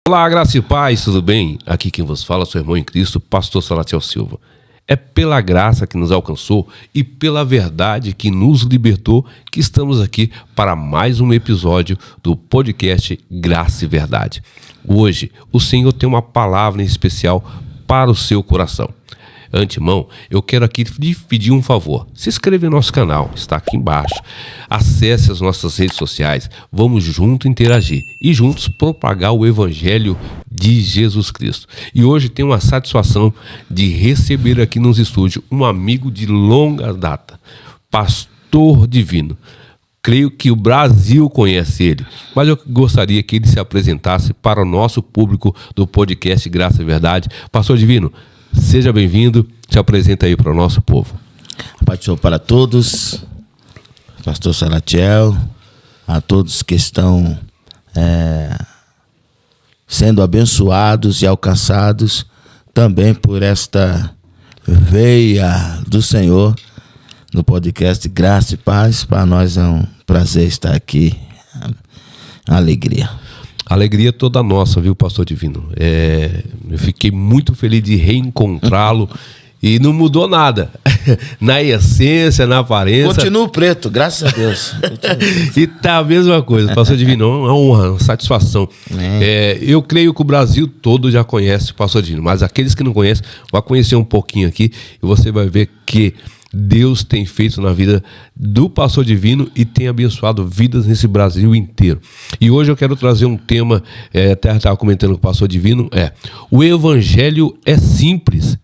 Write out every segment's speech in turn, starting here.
Olá, graça e paz, tudo bem? Aqui quem vos fala é seu irmão em Cristo, pastor Salatiel Silva. É pela graça que nos alcançou e pela verdade que nos libertou que estamos aqui para mais um episódio do podcast Graça e Verdade. Hoje, o Senhor tem uma palavra em especial para o seu coração. Antemão, eu quero aqui lhe pedir um favor. Se inscreva no nosso canal, está aqui embaixo. Acesse as nossas redes sociais. Vamos juntos interagir e juntos propagar o Evangelho de Jesus Cristo. E hoje tenho a satisfação de receber aqui nos estúdios um amigo de longa data, Pastor Divino. Creio que o Brasil conhece ele, mas eu gostaria que ele se apresentasse para o nosso público do podcast Graça e Verdade. Pastor Divino, seja bem-vindo, se apresenta aí para o nosso povo. Paz do Senhor para todos, pastor Salatiel, a todos que estão sendo abençoados e alcançados também por esta veia do Senhor no podcast Graça e Paz. Para nós é um prazer estar aqui, alegria. Alegria toda nossa, viu, Pastor Divino? Eu fiquei muito feliz de reencontrá-lo e não mudou nada. Na essência, na aparência. Continuo preto, graças a Deus. E tá a mesma coisa, Pastor Divino, é uma honra, uma satisfação. Eu creio que o Brasil todo já conhece o Pastor Divino, mas aqueles que não conhecem, vão conhecer um pouquinho aqui e você vai ver que Deus tem feito na vida do Pastor Divino e tem abençoado vidas nesse Brasil inteiro. E hoje eu quero trazer um tema, até estava comentando com o Pastor Divino, o Evangelho é simples,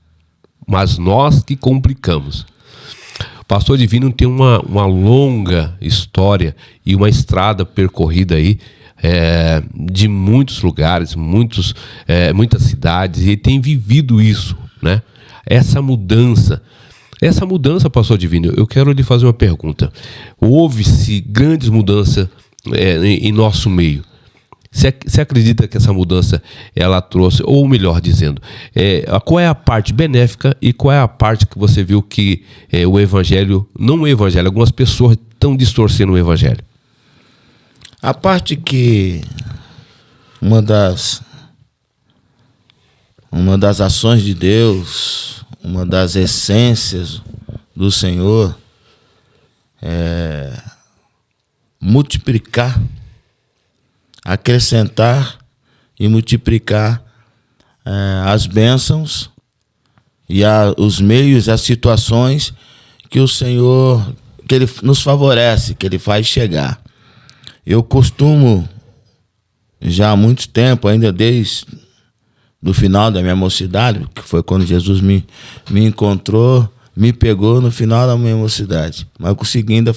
mas nós que complicamos. O Pastor Divino tem uma longa história e uma estrada percorrida aí, de muitos lugares, muitas cidades, e ele tem vivido isso, né? Essa mudança, Pastor Divino, eu quero lhe fazer uma pergunta. Houve-se grandes mudanças em nosso meio. Você acredita que essa mudança ela trouxe, ou melhor dizendo, qual é a parte benéfica e qual é a parte que você viu que o Evangelho, não o Evangelho, algumas pessoas estão distorcendo o Evangelho? A parte que uma das ações de Deus, uma das essências do Senhor é multiplicar, acrescentar e multiplicar as bênçãos e os meios, as situações que o Senhor, que Ele nos favorece, que Ele faz chegar. Eu costumo, já há muito tempo, ainda desde no final da minha mocidade, que foi quando Jesus me encontrou, me pegou no final da minha mocidade, mas conseguindo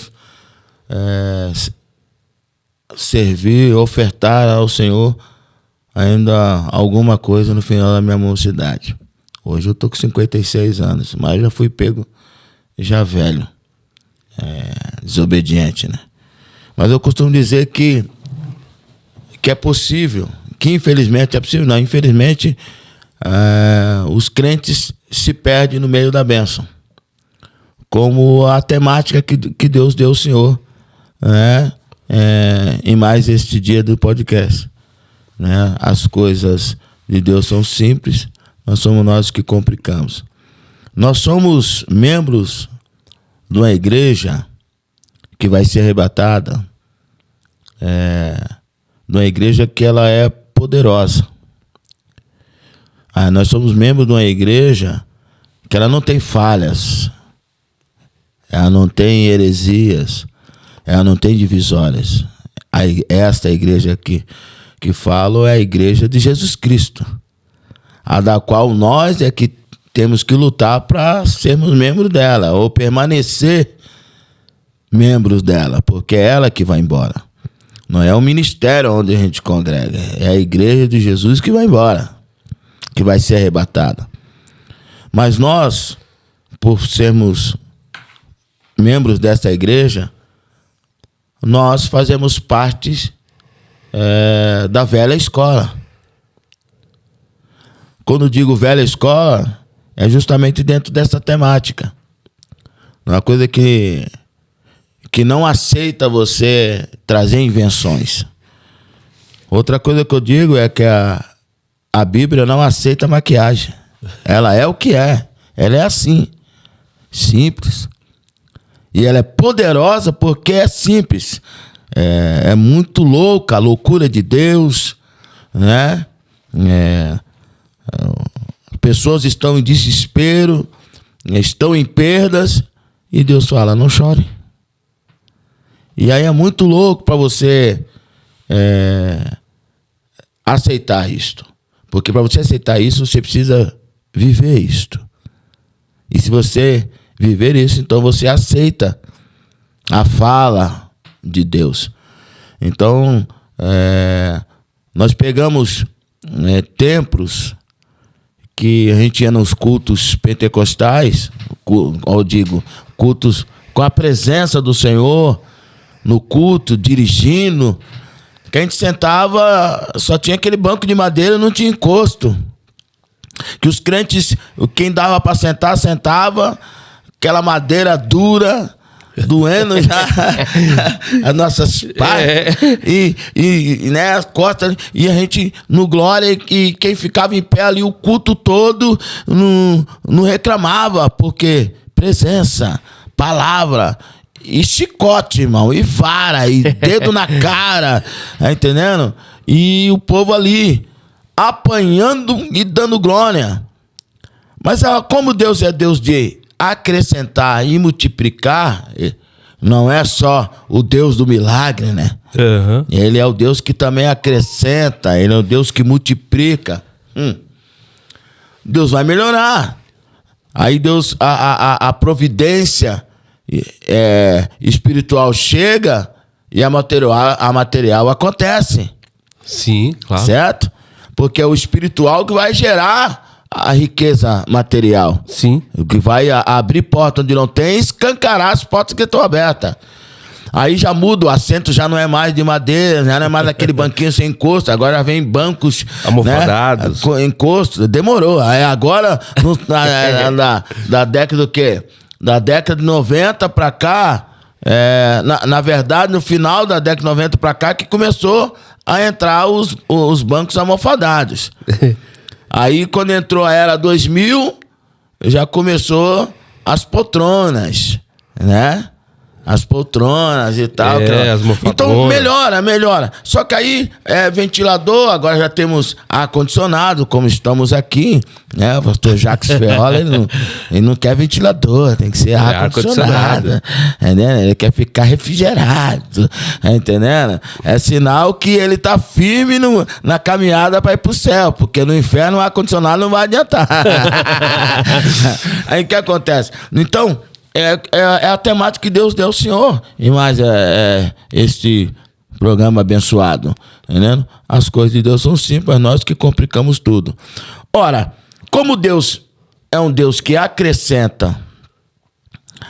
servir, ofertar ao Senhor ainda alguma coisa no final da minha mocidade. Hoje eu estou com 56 anos, mas já fui pego já velho, desobediente, né? Mas eu costumo dizer que é possível, que infelizmente é possível, não, infelizmente os crentes se perdem no meio da bênção, como a temática que Deus deu ao Senhor, né? Em mais este dia do podcast, né? As coisas de Deus são simples, mas somos nós que complicamos. Nós somos membros de uma igreja que vai ser arrebatada, de uma igreja que ela é poderosa. Nós somos membros de uma igreja que ela não tem falhas, ela não tem heresias, ela não tem divisórias. Esta igreja que falo é a igreja de Jesus Cristo, a da qual nós é que temos que lutar para sermos membros dela, ou permanecer membros dela, porque é ela que vai embora. Não é o ministério onde a gente congrega, é a igreja de Jesus que vai embora, que vai ser arrebatada. Mas nós, por sermos membros dessa igreja, nós fazemos parte da velha escola. Quando digo velha escola, é justamente dentro dessa temática. Uma coisa que não aceita você trazer invenções. Outra coisa que eu digo é que A Bíblia não aceita maquiagem. Ela é o que é. Ela é assim. Simples. E ela é poderosa porque é simples. É muito louca a loucura de Deus, né? Pessoas estão em desespero, estão em perdas, e Deus fala, não chore. E aí é muito louco para você aceitar isto. Porque para você aceitar isso, você precisa viver isto. E se você viver isso, então você aceita a fala de Deus. Então, nós pegamos templos que a gente ia nos cultos pentecostais, eu digo, cultos com a presença do Senhor, no culto, dirigindo, que a gente sentava, só tinha aquele banco de madeira, não tinha encosto. Que os crentes, quem dava para sentar, sentava, aquela madeira dura, doendo já as nossas partes, e né, as costas, e a gente no glória, e quem ficava em pé ali o culto todo não reclamava, porque presença, palavra, e chicote, irmão, e vara, e dedo na cara, tá entendendo? E o povo ali apanhando e dando glória. Mas como Deus é Deus de acrescentar e multiplicar, não é só o Deus do milagre, né? Uhum. Ele é o Deus que também acrescenta, ele é o Deus que multiplica. Deus vai melhorar. Aí Deus, a providência espiritual chega e a material acontece. Sim, claro. Certo? Porque é o espiritual que vai gerar a riqueza material. Sim. O que vai abrir porta onde não tem, escancarar as portas que estão abertas. Aí já muda, o assento já não é mais de madeira, já não é mais aquele banquinho sem encosto, agora vem bancos almofadados, né, encosto, demorou. Aí agora, da década do quê? Da década de 90 pra cá, na verdade, no final da década de 90 pra cá, que começou a entrar os bancos almofadados. Aí, quando entrou a era 2000, já começou as poltronas, né? As poltronas e tal. Então, melhora. Só que aí, ventilador, agora já temos ar-condicionado, como estamos aqui, né? O pastor Jacques Ferrola, ele não quer ventilador, tem que ser ar-condicionado. Entendeu? Ele quer ficar refrigerado, tá entendendo? É sinal que ele tá firme na caminhada para ir pro céu, porque no inferno o ar-condicionado não vai adiantar. Aí o que acontece? Então, é a temática que Deus deu ao Senhor. E mais este programa abençoado. Entendendo? As coisas de Deus são simples, nós que complicamos tudo. Ora, como Deus é um Deus que acrescenta,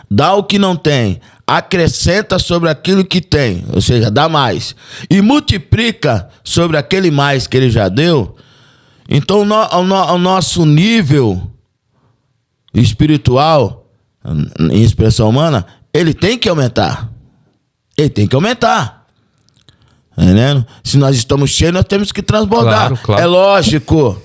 dá o que não tem, acrescenta sobre aquilo que tem, ou seja, dá mais, e multiplica sobre aquele mais que ele já deu, então o nosso nível espiritual, em expressão humana, ele tem que aumentar. Ele tem que aumentar. Entendendo? Se nós estamos cheios, nós temos que transbordar. Claro. É lógico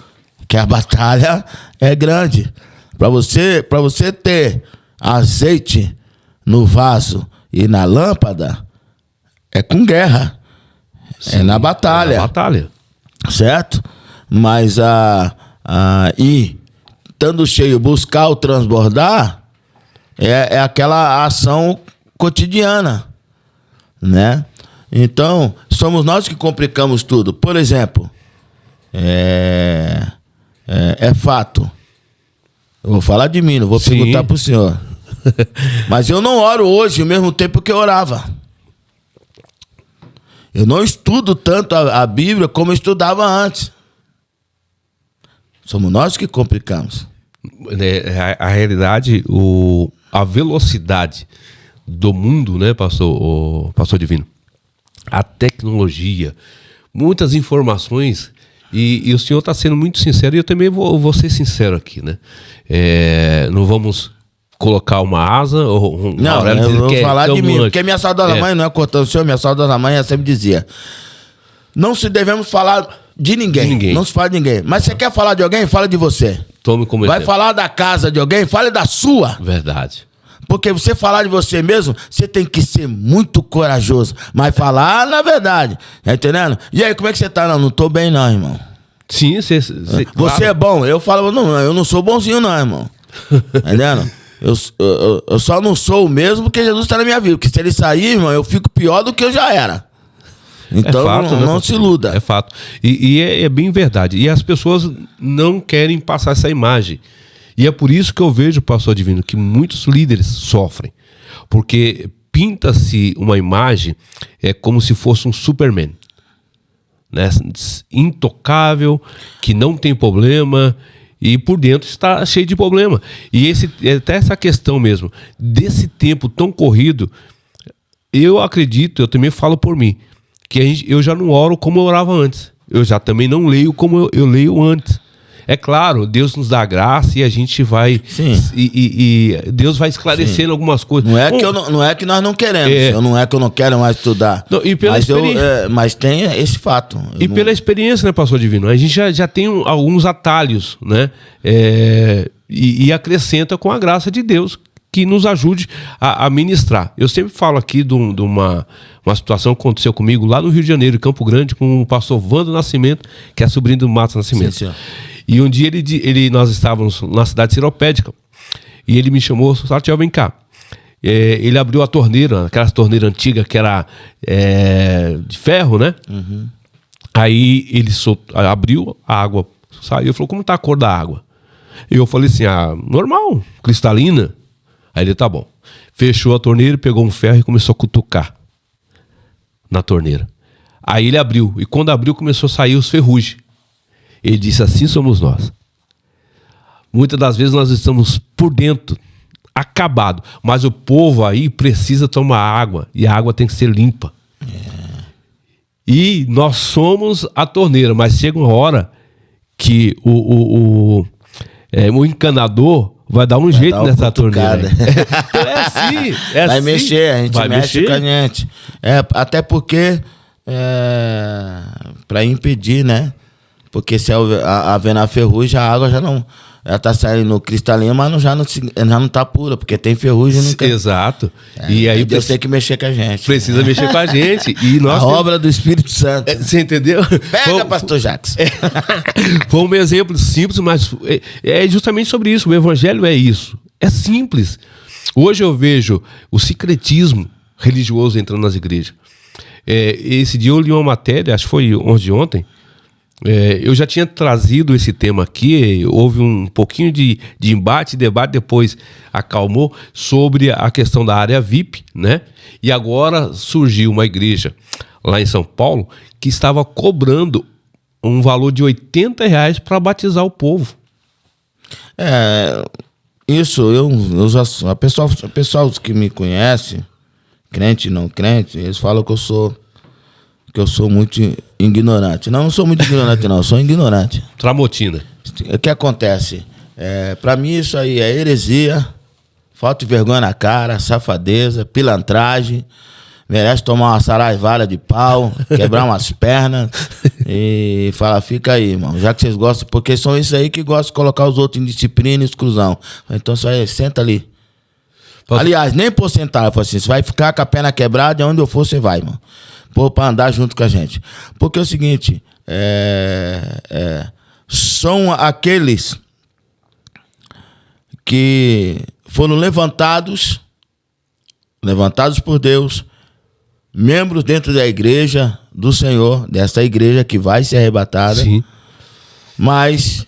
que a batalha é grande. Para você ter azeite no vaso e na lâmpada, é com guerra. Sim, é na batalha. Certo? Mas e estando cheio, buscar o transbordar, é aquela ação cotidiana, né? Então, somos nós que complicamos tudo. Por exemplo, é fato. Eu vou falar de mim, não vou perguntar pro senhor. Mas eu não oro hoje ao mesmo tempo que eu orava. Eu não estudo tanto a Bíblia como eu estudava antes. Somos nós que complicamos. A realidade, a velocidade do mundo, né, pastor Divino? A tecnologia, muitas informações, e o senhor está sendo muito sincero, e eu também vou ser sincero aqui, né? Não vamos colocar uma asa... Não, eu vou falar de mim, porque minha saudosa mãe, não é cortando o senhor, minha saudosa mãe sempre dizia, não se devemos falar de ninguém. Não se fala de ninguém. Mas você quer falar de alguém? Fala de você. Tome como exemplo. Vai falar da casa de alguém? Fale da sua. Verdade. Porque você falar de você mesmo, você tem que ser muito corajoso. Mas falar na verdade. Tá entendendo? E aí, como é que você tá? Não tô bem não, irmão. Sim, você claro. É bom. Eu falo, não, eu não sou bonzinho não, irmão. Tá entendendo? Eu só não sou o mesmo porque Jesus está na minha vida. Porque se ele sair, irmão, eu fico pior do que eu já era. Então, fato, não se iluda. É fato. E é bem verdade. E as pessoas não querem passar essa imagem. E é por isso que eu vejo, pastor Divino, que muitos líderes sofrem. Porque pinta-se uma imagem como se fosse um Superman. Né? Intocável, que não tem problema, e por dentro está cheio de problema. E até essa questão mesmo, desse tempo tão corrido, eu acredito, eu também falo por mim, que eu já não oro como eu orava antes. Eu já também não leio como eu leio antes. É claro, Deus nos dá graça e a gente vai... Sim. E Deus vai esclarecendo Sim. algumas coisas. Não é que nós não queremos. Não é que eu não quero mais estudar. Não, e pela experiência. Mas tem esse fato. Pela experiência, né, pastor Divino? A gente já tem alguns atalhos, né? E acrescenta com a graça de Deus que nos ajude a ministrar. Eu sempre falo aqui de uma situação que aconteceu comigo lá no Rio de Janeiro, em Campo Grande, com o pastor Wando Nascimento, que é sobrinho do Matos Nascimento. Sim, e um dia nós estávamos na cidade Seropédica e ele me chamou, Salatiel, vem cá. Ele abriu a torneira, aquelas torneiras antigas que era de ferro, né? Uhum. Aí ele abriu, a água saiu e falou, como tá a cor da água? E eu falei assim, normal, cristalina. Aí ele, tá bom. Fechou a torneira, pegou um ferro e começou a cutucar na torneira. Aí ele abriu, e quando abriu começou a sair os ferrugem. Ele disse, assim somos nós. Muitas das vezes nós estamos por dentro, acabado, mas o povo aí precisa tomar água, e a água tem que ser limpa. E nós somos a torneira, mas chega uma hora que o encanador vai dar um jeito nessa torneira. Vai assim. Mexer, a gente mexe com a gente. Até porque para impedir, né? Porque se haver na ferrugem, a água já não... Ela tá saindo cristalina, mas já não tá pura, porque tem ferrugem no canto. Exato. E aí Deus tem que mexer com a gente. Precisa mexer com a gente. E nós obra do Espírito Santo. Você entendeu? Pega, pastor Jacques. Foi um exemplo simples, mas é justamente sobre isso. O evangelho é isso. É simples. Hoje eu vejo o secretismo religioso entrando nas igrejas. Esse dia eu li uma matéria, acho que foi ontem, eu já tinha trazido esse tema aqui, houve um pouquinho de embate, debate, depois acalmou, sobre a questão da área VIP, né? E agora surgiu uma igreja lá em São Paulo que estava cobrando um valor de R$80 para batizar o povo. Isso, o pessoal que me conhece, crente e não crente, eles falam que eu sou muito ignorante. Não sou muito ignorante, não. Sou ignorante. Tramotina. O que acontece? Para mim isso aí é heresia, falta de vergonha na cara, safadeza, pilantragem, merece tomar uma saraivada de pau, quebrar umas pernas e falar, fica aí, irmão. Já que vocês gostam, porque são esses aí que gostam de colocar os outros em disciplina e exclusão. Então só senta ali. Aliás, nem por sentar, eu falo assim, você vai ficar com a perna quebrada e onde eu for você vai, mano. Para andar junto com a gente. Porque é o seguinte, são aqueles que foram levantados por Deus, membros dentro da igreja do Senhor, dessa igreja que vai ser arrebatada, Sim. mas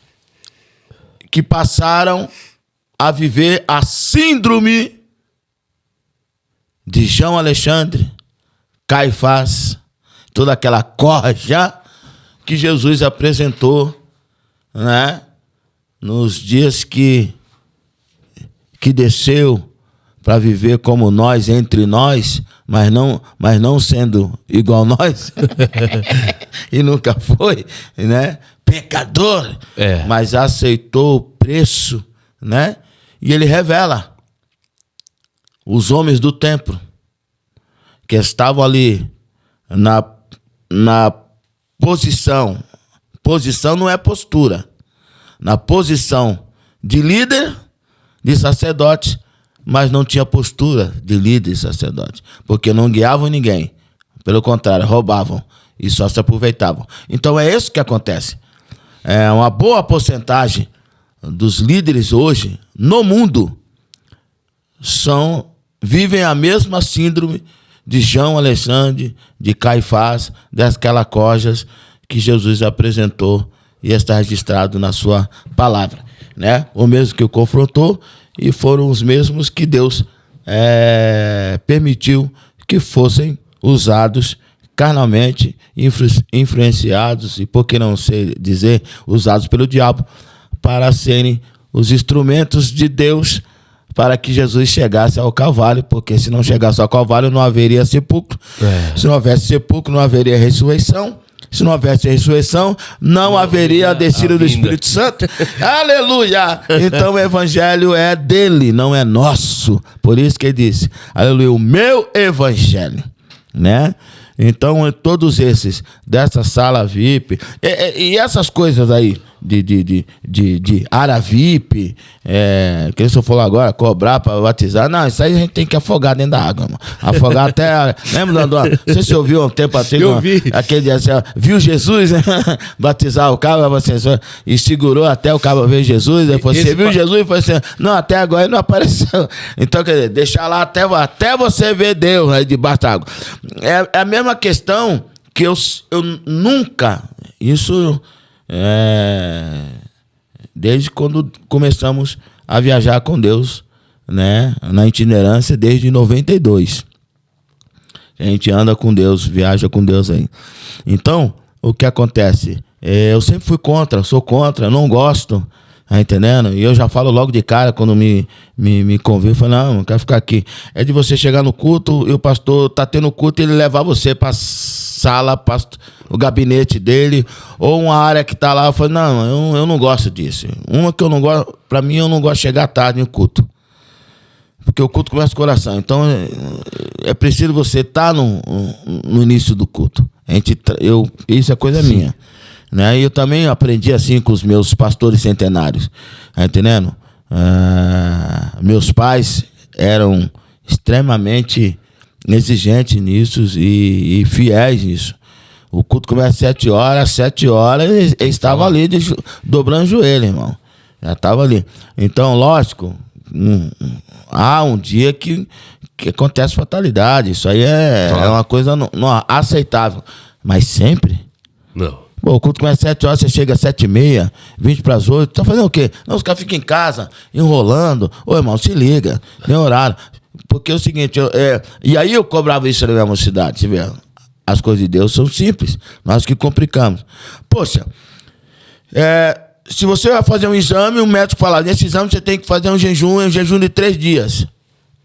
que passaram a viver a síndrome de João Alexandre, Caifás, toda aquela corja que Jesus apresentou, né, nos dias que desceu para viver como nós, entre nós, mas não sendo igual nós, e nunca foi, né, pecador, mas aceitou o preço, né, e ele revela os homens do templo que estavam ali na posição Posição não é postura. Na posição de líder, de sacerdote, mas não tinha postura de líder e sacerdote, porque não guiavam ninguém. Pelo contrário, roubavam e só se aproveitavam. Então é isso que acontece. É uma boa porcentagem dos líderes hoje no mundo vivem a mesma síndrome de João Alexandre, de Caifás, daquelas cojas que Jesus apresentou e está registrado na sua palavra, né? O mesmo que o confrontou, e foram os mesmos que Deus permitiu que fossem usados carnalmente, influenciados, e por que não dizer, usados pelo diabo, para serem os instrumentos de Deus para que Jesus chegasse ao Calvário, porque se não chegasse ao Calvário não haveria sepulcro. Se não houvesse sepulcro, não haveria ressurreição. Se não houvesse ressurreição, não haveria a descida do Espírito Santo. Aleluia! Então o evangelho é dele, não é nosso. Por isso que ele disse, aleluia, o meu evangelho, né? Então, todos esses, dessa sala VIP, e essas coisas aí, de área VIP, que se eu for agora, cobrar para batizar, não, isso aí a gente tem que afogar dentro da água, mano. Afogar até, lembra, Dona? Não sei se você ouviu um tempo atrás, eu vi. Aquele dia assim, viu Jesus, né? Batizar o cabra, e segurou até o cabra ver Jesus, aí você viu Jesus e foi assim, não, até agora ele não apareceu. Então, quer dizer, deixar lá até você ver Deus aí debaixo da água. É a mesma questão que eu nunca, isso desde quando começamos a viajar com Deus, né, na itinerância, desde 92. A gente anda com Deus, viaja com Deus aí. Então, o que acontece? Eu sempre fui contra, sou contra, não gosto, tá entendendo? E eu já falo logo de cara, quando me convidam, eu falo, não quero ficar aqui. É de você chegar no culto e o pastor tá tendo culto e ele levar você para sala, para o gabinete dele, ou uma área que tá lá. Eu falo, não, eu não gosto disso. Uma que eu não gosto, para mim, eu não gosto de chegar tarde no culto. Porque o culto começa com oração. Então, é preciso você estar no início do culto. Isso é coisa minha. Né? E eu também aprendi assim com os meus pastores centenários. Tá entendendo? Meus pais eram extremamente exigentes nisso e fiéis nisso. O culto começa às 7 horas eles estavam ali dobrando o joelho, irmão. Já estava ali. Então, lógico, há um dia que acontece fatalidade. Isso aí é uma coisa não aceitável. Mas sempre? Não. Pô, o culto começa às 7 horas, você chega às 7h30, 7:20. Tá fazendo o quê? Não, os caras ficam em casa, enrolando. Ô, irmão, se liga, tem horário. Porque é o seguinte, e aí eu cobrava isso na minha mocidade, você vê. As coisas de Deus são simples, nós que complicamos. Poxa, se você vai fazer um exame, o médico fala, nesse exame você tem que fazer um jejum de 3 dias.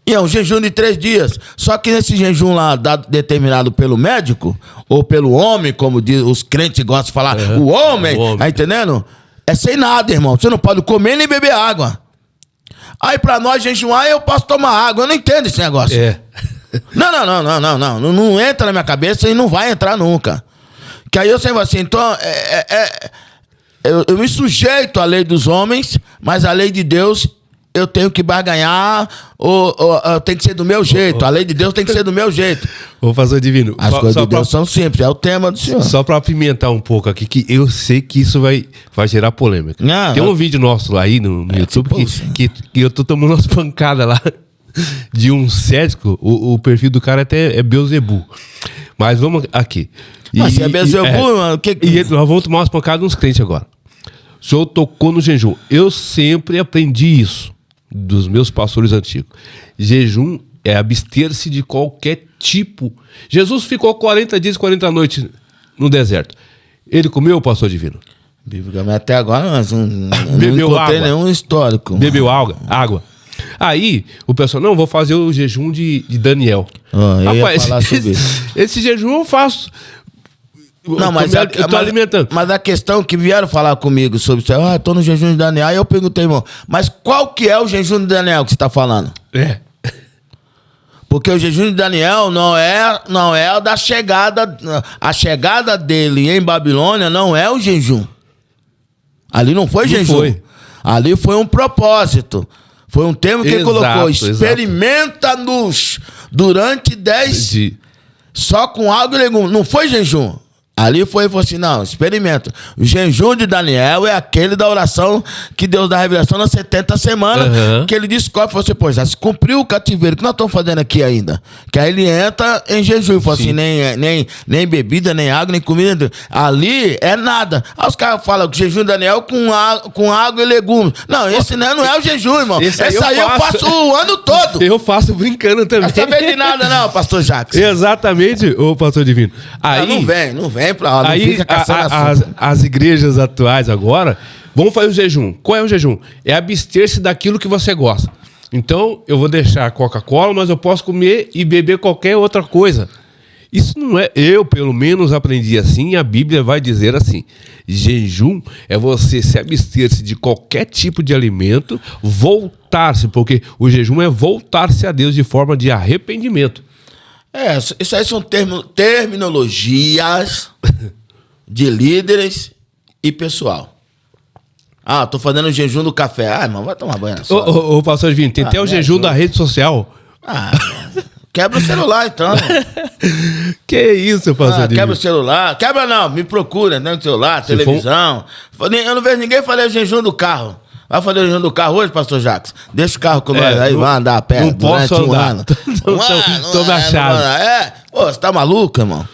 E é um jejum de 3 dias. Só que nesse jejum lá, determinado pelo médico, ou pelo homem, como diz, os crentes gostam de falar, o homem, tá entendendo? É sem nada, irmão. Você não pode comer nem beber água. Aí pra nós jejuar, eu posso tomar água. Eu não entendo esse negócio. Não entra na minha cabeça e não vai entrar nunca. Que aí eu sempre assim, então, eu me sujeito à lei dos homens, mas a lei de Deus eu tenho que barganhar, ou tem que ser do meu jeito. A lei de Deus tem que ser do meu jeito. Vou fazer o divino. As coisas de Deus são simples, é o tema do senhor. Só para apimentar um pouco aqui, que eu sei que isso vai gerar polêmica. Tem um vídeo nosso lá aí no YouTube que eu tô tomando umas pancadas lá de um cético. O perfil do cara até é Beuzebu. Mas vamos aqui. Mas se é Beuzebu, mano, o que... E nós vamos tomar umas pancadas uns crentes agora. O senhor tocou no jejum. Eu sempre aprendi isso dos meus pastores antigos. Jejum é abster-se de qualquer tipo. Jesus ficou 40 dias e 40 noites no deserto. Ele comeu, pastor divino? Biblicamente até agora, mas não Bebeu encontrei água. nenhum histórico. Bebeu água. Aí o pessoal, não, vou fazer o jejum de Daniel. Eu ia falar sobre isso. Esse jejum eu faço. Não, eu tô alimentando. Mas a questão que vieram falar comigo sobre isso, eu tô no jejum de Daniel, aí eu perguntei, irmão, mas qual que é o jejum de Daniel que você tá falando? Porque o jejum de Daniel não é o da chegada. A chegada dele em Babilônia não é o jejum. Ali não foi jejum. Foi. Ali foi um propósito. Foi um termo que ele colocou. Experimenta-nos durante 10 dias. Só com água e legumes. Não foi jejum. Ali ele falou assim, não, experimenta. O jejum de Daniel é aquele da oração que Deus dá a revelação nas 70 semanas, que ele descobre, falou assim, pô, já se cumpriu o cativeiro, que nós estamos fazendo aqui ainda? Que aí ele entra em jejum, e falou assim, nem bebida, nem água, nem comida, ali é nada. Aí os caras falam que jejum de Daniel com água e legumes. Não, esse não é o jejum, irmão. Esse aí eu faço o ano todo. Eu faço brincando também. Não sabe de nada não, pastor Jacques. Exatamente, ô pastor Divino. Aí, não vem pra lá, aí as igrejas atuais agora vão fazer o jejum. Qual é o jejum? É abster-se daquilo que você gosta. Então, eu vou deixar a Coca-Cola, mas eu posso comer e beber qualquer outra coisa. Isso não é... Eu, pelo menos, aprendi assim, e a Bíblia vai dizer assim. Jejum é você se abster-se de qualquer tipo de alimento, voltar-se, porque o jejum é voltar-se a Deus de forma de arrependimento. Isso aí são terminologias de líderes e pessoal. Tô fazendo o jejum do café. Irmão, vai tomar banho. Ô, pastor Divino, tem até o jejum da rede social. Quebra o celular, então. Que isso, pastor Divino? Quebra o celular. Quebra não, me procura, né? No celular, televisão. Eu não vejo ninguém fazer o jejum do carro. Vai fazer o jejum do carro hoje, pastor Jacques? Deixa o carro com nós aí, vai andar a pé. Não posso andar. Tô na chave. Pô, você tá maluco, irmão?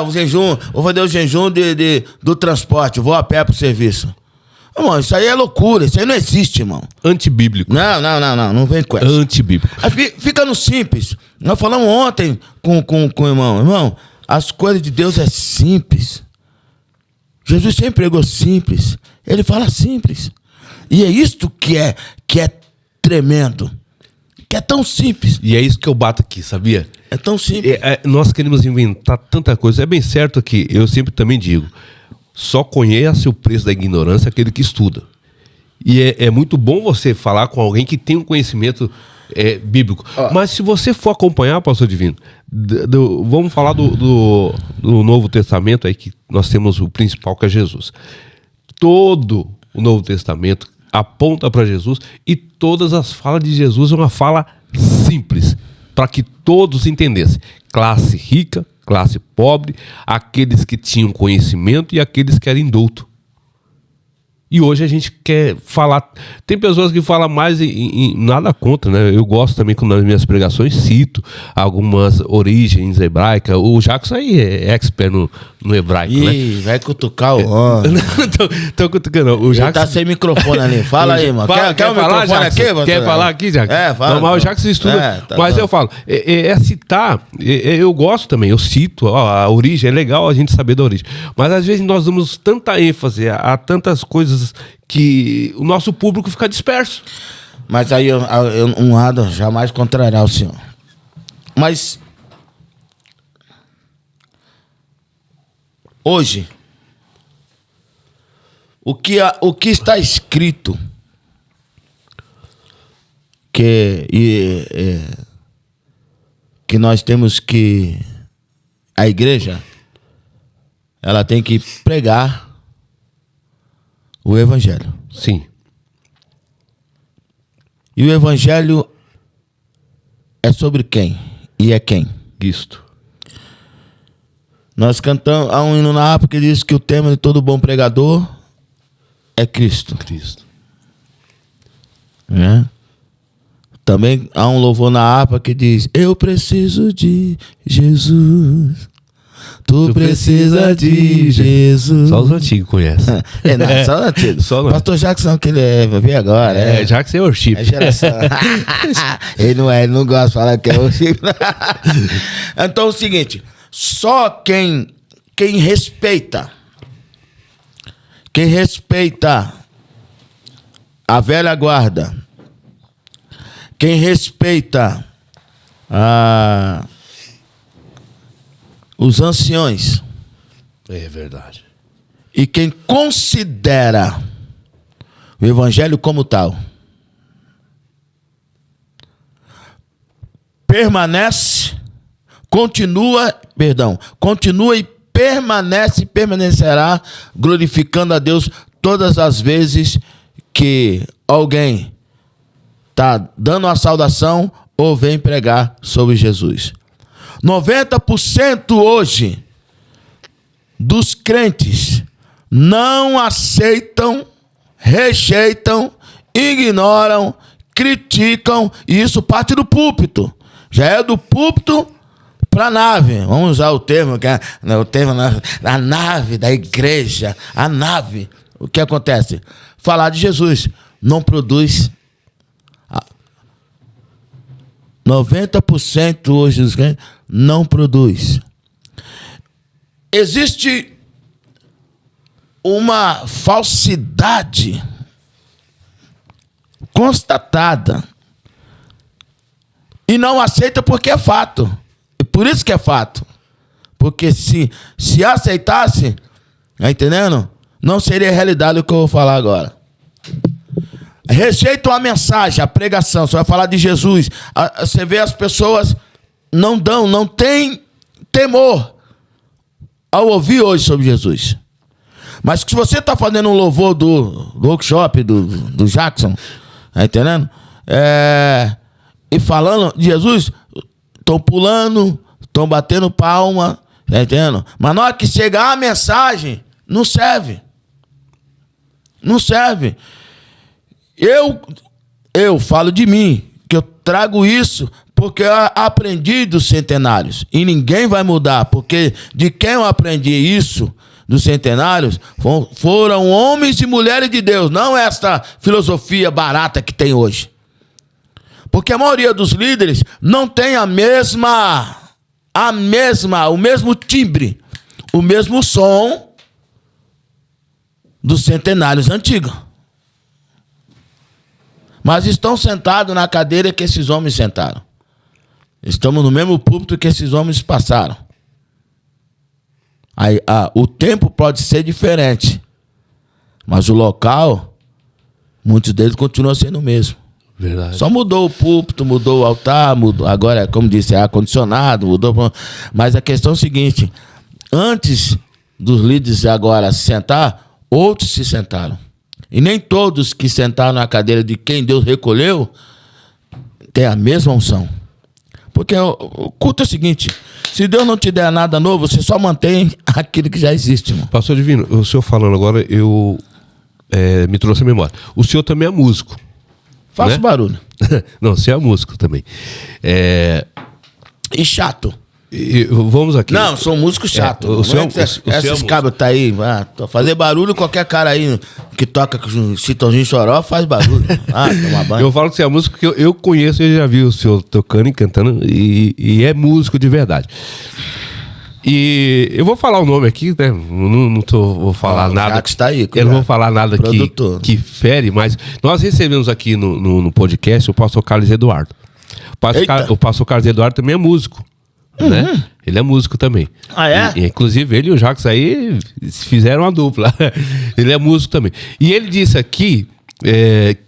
O jejum, vou fazer o jejum do transporte, vou a pé pro serviço. Irmão, isso aí é loucura, isso aí não existe, irmão. Antibíblico. Não vem com essa. Antibíblico. Fica no simples. Nós falamos ontem com o irmão. Irmão, as coisas de Deus é simples. Jesus sempre pregou simples. Ele fala simples. E é isto que é tremendo. Que é tão simples. E é isso que eu bato aqui, sabia? É tão simples. Nós queremos inventar tanta coisa. É bem certo que eu sempre também digo, só conhece o preço da ignorância aquele que estuda. E é muito bom você falar com alguém que tem um conhecimento bíblico. Mas se você for acompanhar, pastor Divino, vamos falar do Novo Testamento, aí que nós temos o principal, que é Jesus. Todo o Novo Testamento aponta para Jesus, e todas as falas de Jesus é uma fala simples, para que todos entendessem. Classe rica, classe pobre, aqueles que tinham conhecimento e aqueles que eram indoutos. E hoje a gente quer falar... Tem pessoas que falam mais em nada contra, né? Eu gosto também, nas minhas pregações, cito algumas origens hebraicas. O Jacques aí é expert no hebraico, né? Vai cutucar o homem. Não tô cutucando, não. O Jacques... Ele tá sem microfone ali. Fala aí, mano. Quer o microfone Jacques? aqui? Você Quer falar aqui, Jacques? Fala. Não, mas o Jacques estuda. Mas eu falo, citar... eu gosto também, eu cito. A origem, é legal a gente saber da origem. Mas às vezes nós damos tanta ênfase a tantas coisas que o nosso público fica disperso. Mas aí um lado jamais contrariar o senhor. Mas hoje o que está escrito que nós temos que a igreja ela tem que pregar o evangelho. Sim. E o evangelho é sobre quem? E é quem? Cristo. Nós cantamos, há um hino na harpa que diz que o tema de todo bom pregador é Cristo. Cristo. Também há um louvor na harpa que diz: eu preciso de Jesus. Tu precisa de Jesus. Só os antigos conhecem. Só os antigos. Pastor Jackson, que ele vai ver agora. Jackson é worship. É geração. ele não gosta de falar que é worship. Então é o seguinte: só quem respeita a velha guarda, quem respeita os anciões. É verdade. E quem considera o evangelho como tal, continua e permanecerá glorificando a Deus todas as vezes que alguém está dando uma saudação ou vem pregar sobre Jesus. 90% hoje dos crentes não aceitam, rejeitam, ignoram, criticam, e isso parte do púlpito. Já é do púlpito para a nave. Vamos usar o termo, que é o termo da nave, da igreja, a nave. O que acontece? Falar de Jesus não produz. 90% hoje dos crentes não produz. Existe uma falsidade constatada e não aceita porque é fato. E por isso que é fato. Porque se aceitasse, tá entendendo? Não seria realidade o que eu vou falar agora. Rejeitam a mensagem, a pregação. Você vai falar de Jesus. Você vê as pessoas não têm temor ao ouvir hoje sobre Jesus. Mas se você está fazendo um louvor do workshop do Jackson, tá entendendo? E falando de Jesus, estão pulando, estão batendo palma, tá entendendo? Mas na hora que chegar a mensagem, não serve. Não serve. Eu falo de mim, que eu trago isso porque eu aprendi dos centenários. E ninguém vai mudar, porque de quem eu aprendi isso, dos centenários, foram homens e mulheres de Deus, não essa filosofia barata que tem hoje. Porque a maioria dos líderes não tem o mesmo timbre, o mesmo som dos centenários antigos. Mas estão sentados na cadeira que esses homens sentaram. Estamos no mesmo púlpito que esses homens passaram. Aí, o tempo pode ser diferente, mas o local, muitos deles continuam sendo o mesmo. Verdade. Só mudou o púlpito, mudou o altar, mudou, agora, como disse, é ar-condicionado, mudou. Mas a questão é o seguinte: antes dos líderes agora se sentar, outros se sentaram. E nem todos que sentaram na cadeira de quem Deus recolheu têm a mesma unção. Porque o culto é o seguinte: se Deus não te der nada novo, você só mantém aquilo que já existe, irmão. Pastor Divino, o senhor falando agora, me trouxe a memória. O senhor também é músico. Faço, né? Barulho. Não, você é músico também. E chato. Vamos aqui. Não, sou um músico chato. Esses cabos tá aí. Fazer barulho, qualquer cara aí que toca com Chitãozinho Choró faz barulho. Toma banho. Eu falo que você é músico porque eu conheço e já vi o senhor tocando e cantando, e é músico de verdade. E eu vou falar o nome aqui, né? Vou falar nada. Está aí, eu não vou falar nada que fere, mas nós recebemos aqui no podcast o pastor Carlos Eduardo. O pastor Carlos Eduardo também é músico. Né? Ele é músico também. Ah, é? Inclusive ele e o Jacques aí fizeram uma dupla. Ele é músico também. E ele disse aqui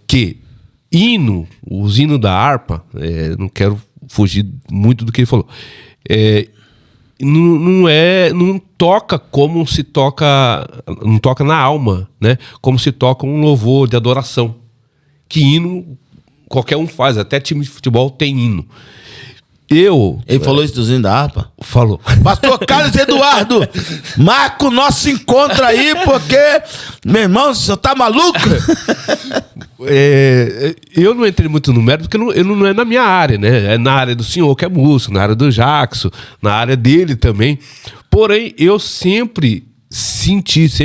que os hinos da harpa, não quero fugir muito do que ele falou, não toca como se toca, não toca na alma, né? Como se toca um louvor de adoração. Que hino qualquer um faz, até time de futebol tem hino. Ele falou isso dos hinos da harpa? Falou. Pastor Carlos Eduardo, marca o nosso encontro aí, porque, meu irmão, você tá maluco? Eu não entrei muito no mérito, porque não é na minha área, né? É na área do senhor, que é músico, na área do Jackson, na área dele também. Porém, eu sempre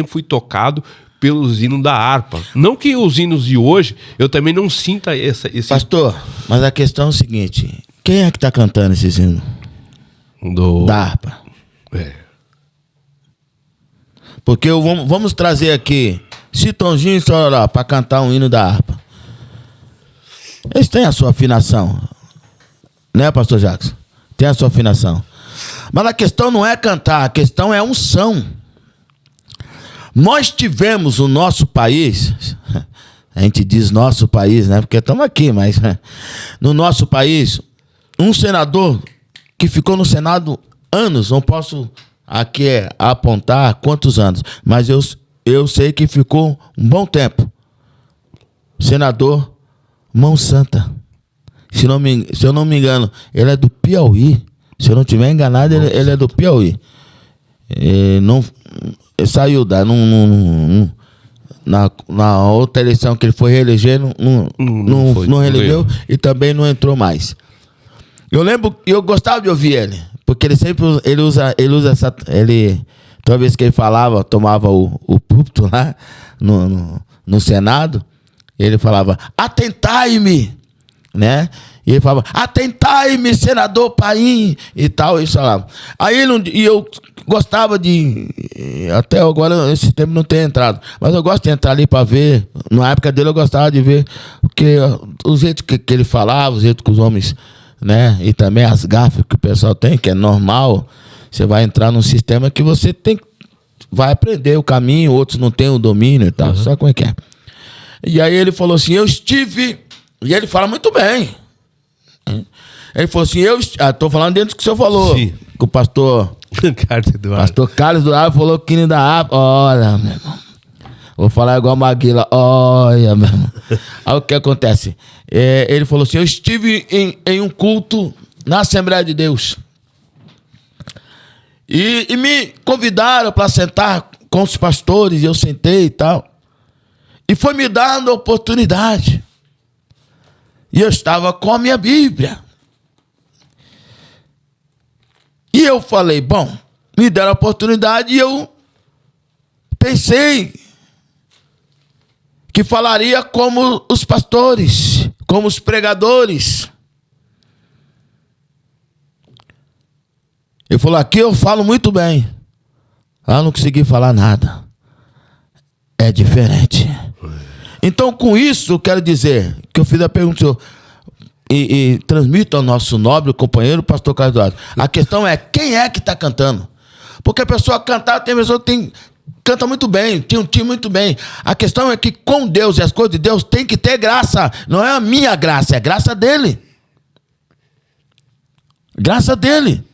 fui tocado pelos hinos da harpa. Não que os hinos de hoje, eu também não sinta esse... Pastor, mas a questão é o seguinte: quem é que tá cantando esses hinos? Da harpa. Porque vamos trazer aqui Chitãozinho e Chororó para cantar um hino da harpa. Eles têm a sua afinação, né, pastor Jackson? Tem a sua afinação. Mas a questão não é cantar, a questão é unção. Nós tivemos o nosso país, a gente diz nosso país, né? Porque estamos aqui, mas no nosso país, um senador que ficou no Senado anos, não posso aqui apontar quantos anos, mas eu sei que ficou um bom tempo. Senador Mão Santa. Se eu não me engano, ele é do Piauí. Se eu não estiver enganado, ele é do Piauí. Ele saiu na outra eleição que ele foi reeleger, não reelegeu e também não entrou mais. Eu lembro, eu gostava de ouvir ele, porque ele usa toda vez que ele falava, tomava o púlpito lá no Senado, ele falava, atentai-me, né? E ele falava, atentai-me, senador Paim, e tal, isso lá. Aí eu gostava de, até agora esse tempo não tem entrado, mas eu gosto de entrar ali para ver. Na época dele eu gostava de ver, porque o jeito que ele falava, o jeito que os homens, né, e também as gafas que o pessoal tem, que é normal, você vai entrar num sistema que você vai aprender o caminho, outros não têm o domínio e tal, sabe como é que é? E aí ele falou assim, e ele fala muito bem. Ele falou assim, estou falando dentro do que o senhor falou. Sim. Que o pastor Carlos Eduardo falou que ainda dá. Olha, meu irmão. Vou falar igual a Maguila. Olha, meu irmão. Aí o que acontece? Ele falou assim, eu estive em um culto na Assembleia de Deus. E me convidaram para sentar com os pastores, e eu sentei e tal. E foi me dando a oportunidade. E eu estava com a minha Bíblia. E eu falei, bom, me deram a oportunidade e eu pensei que falaria como os pastores, como os pregadores. Ele falou, aqui eu falo muito bem. Lá não consegui falar nada. É diferente. Então, com isso, eu quero dizer que eu fiz a pergunta, senhor, e transmito ao nosso nobre companheiro, o pastor Carlos Eduardo. A questão é, quem é que está cantando? Porque a pessoa cantar, tem pessoa que canta muito bem, tem um time muito bem. A questão é que com Deus e as coisas de Deus tem que ter graça. Não é a minha graça, é a graça dele. Graça dele.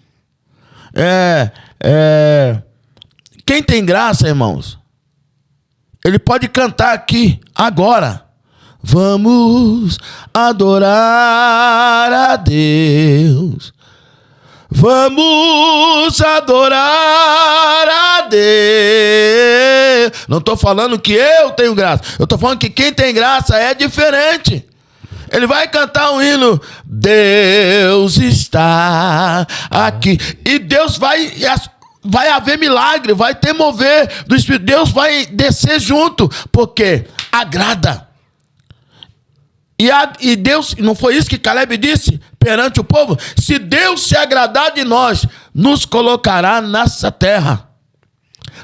Quem tem graça, irmãos, ele pode cantar aqui, agora. Vamos adorar a Deus. Vamos adorar a Deus. Não estou falando que eu tenho graça. Eu estou falando que quem tem graça é diferente. Ele vai cantar um hino. Deus está aqui. E Deus vai haver milagre, vai ter mover do Espírito. Deus vai descer junto, porque agrada. E Deus, não foi isso que Caleb disse perante o povo? Se Deus se agradar de nós, nos colocará nessa terra.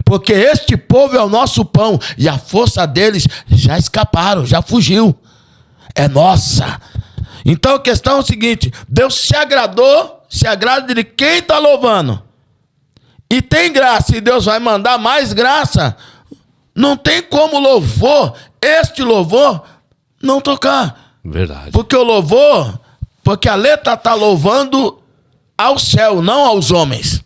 Porque este povo é o nosso pão, e a força deles já escaparam, já fugiu. É nossa. Então a questão é o seguinte, Deus se agrada de quem está louvando. E tem graça, e Deus vai mandar mais graça. Não tem como este louvor, não tocar. Verdade. Porque o louvor, porque a letra está louvando ao céu, não aos homens.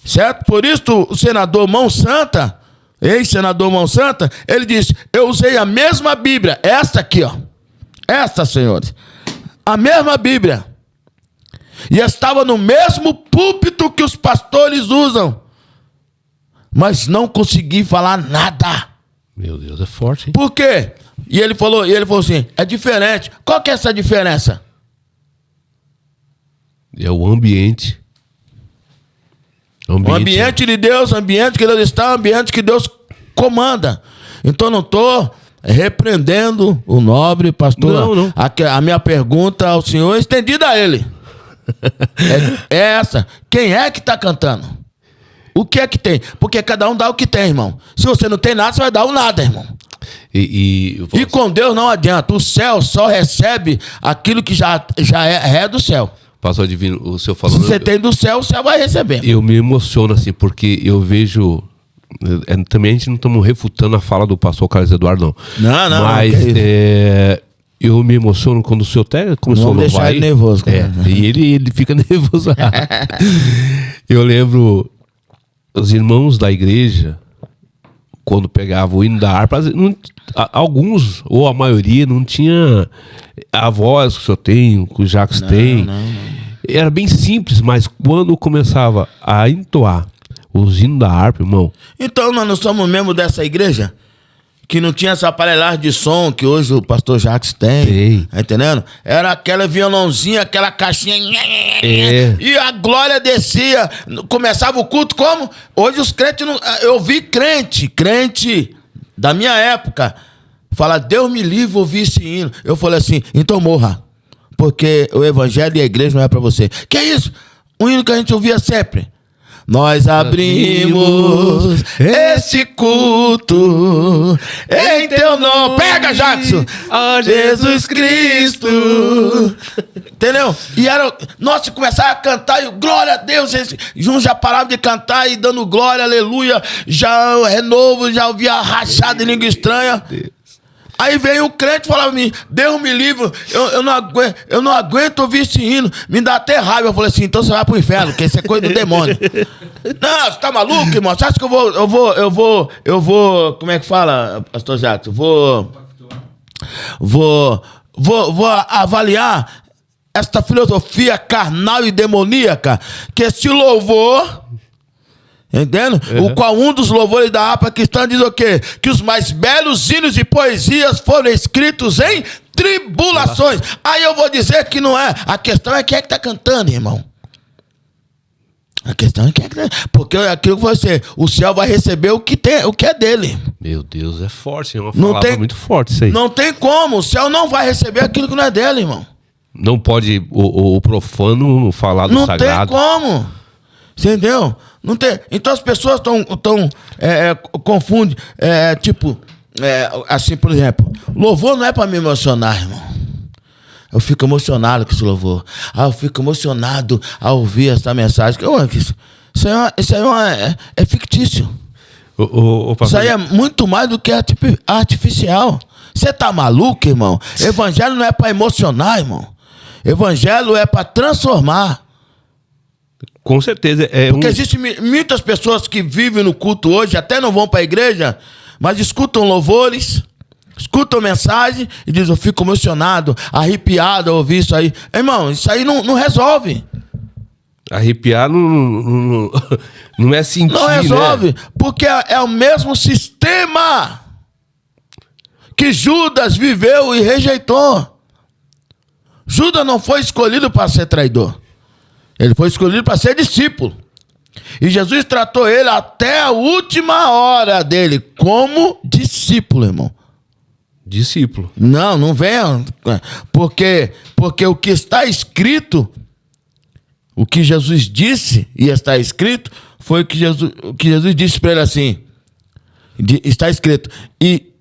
Certo? Por isso o senador Mão Santa, ex-senador Mão Santa, ele disse, eu usei a mesma Bíblia, esta aqui, ó. Esta, senhores. A mesma Bíblia. E estava no mesmo púlpito que os pastores usam. Mas não consegui falar nada. Meu Deus, é forte, hein? Por quê? E ele falou assim, é diferente. Qual que é essa diferença? É o ambiente. O ambiente de Deus, o ambiente que Deus está, o ambiente que Deus comanda. Então não estou repreendendo o nobre pastor. Não. A minha pergunta ao senhor é estendida a ele. É essa. Quem é que está cantando? O que é que tem? Porque cada um dá o que tem, irmão. Se você não tem nada, você vai dar o nada, irmão. E com Deus não adianta. O céu só recebe aquilo que já é do céu. Pastor Divino, o senhor falando... Se você tem do céu, o céu vai receber. Eu me emociono assim, porque eu vejo... Também a gente não estamos refutando a fala do pastor Carlos Eduardo, não. Não. Mas Eu me emociono quando o senhor até começou a louvar. Deixar ele nervoso. E ele fica nervoso. Eu lembro os irmãos da igreja, quando pegavam o hino da harpa, alguns, ou a maioria, não tinha a voz que o senhor tem, que o Jacques tem. Não. Era bem simples, mas quando começava a entoar os hinos da harpa, irmão... Então nós não somos membros dessa igreja? Que não tinha essa aparelhagem de som que hoje o pastor Jacques tem. Tá entendendo? Era aquela violãozinha, aquela caixinha. E a glória descia. Começava o culto como? Hoje os crentes não. Eu vi crente da minha época falar: Deus me livre ouvir esse hino. Eu falei assim: então morra. Porque o evangelho e a igreja não é pra você. Que é isso? Um hino que a gente ouvia sempre. Nós abrimos esse culto em teu nome. Pega, Jackson! Ó Jesus Cristo! Entendeu? E era. Nossa, começava a cantar e glória a Deus. Juntos já parava de cantar e dando glória, aleluia. Já renovo, já ouvia rachada em língua estranha. Aí veio um crente e falava pra mim: Deus me livre, eu não aguento ouvir esse hino, me dá até raiva. Eu falei assim: então você vai pro inferno, porque isso é coisa do demônio. Não, você tá maluco, irmão? Você acha que eu vou, como é que fala, pastor Jacques? Vou avaliar esta filosofia carnal e demoníaca, que esse louvor... Entendendo? O qual um dos louvores da harpa cristã diz o quê? Que os mais belos hinos e poesias foram escritos em tribulações. Aí eu vou dizer que não é. A questão é quem é que tá cantando, irmão. A questão é quem é que tá... Porque aquilo que você... O céu vai receber o que é dele. Meu Deus, é forte. É uma palavra muito forte isso aí. Não tem como. O céu não vai receber aquilo que não é dele, irmão. Não pode o profano falar do não sagrado. Não tem como. Você entendeu? Não tem. Então as pessoas confundem, assim, por exemplo, louvor não é para me emocionar, irmão. Eu fico emocionado com esse louvor. Eu fico emocionado ao ouvir essa mensagem. Isso aí é fictício. Isso aí é muito mais do que artificial. Você tá maluco, irmão? Evangelho não é para emocionar, irmão. Evangelho é para transformar. Com certeza. Porque existem muitas pessoas que vivem no culto hoje, até não vão para a igreja, mas escutam louvores, escutam mensagem e dizem: eu fico emocionado, arrepiado ao ouvir isso aí. Irmão, isso aí não resolve. Arrepiar não é sentir, não resolve, né? Porque é o mesmo sistema que Judas viveu e rejeitou. Judas não foi escolhido para ser traidor. Ele foi escolhido para ser discípulo. E Jesus tratou ele até a última hora dele como discípulo, irmão. Discípulo. Não venha. Porque o que está escrito, o que Jesus disse e está escrito, foi o que Jesus disse para ele assim. Está escrito. E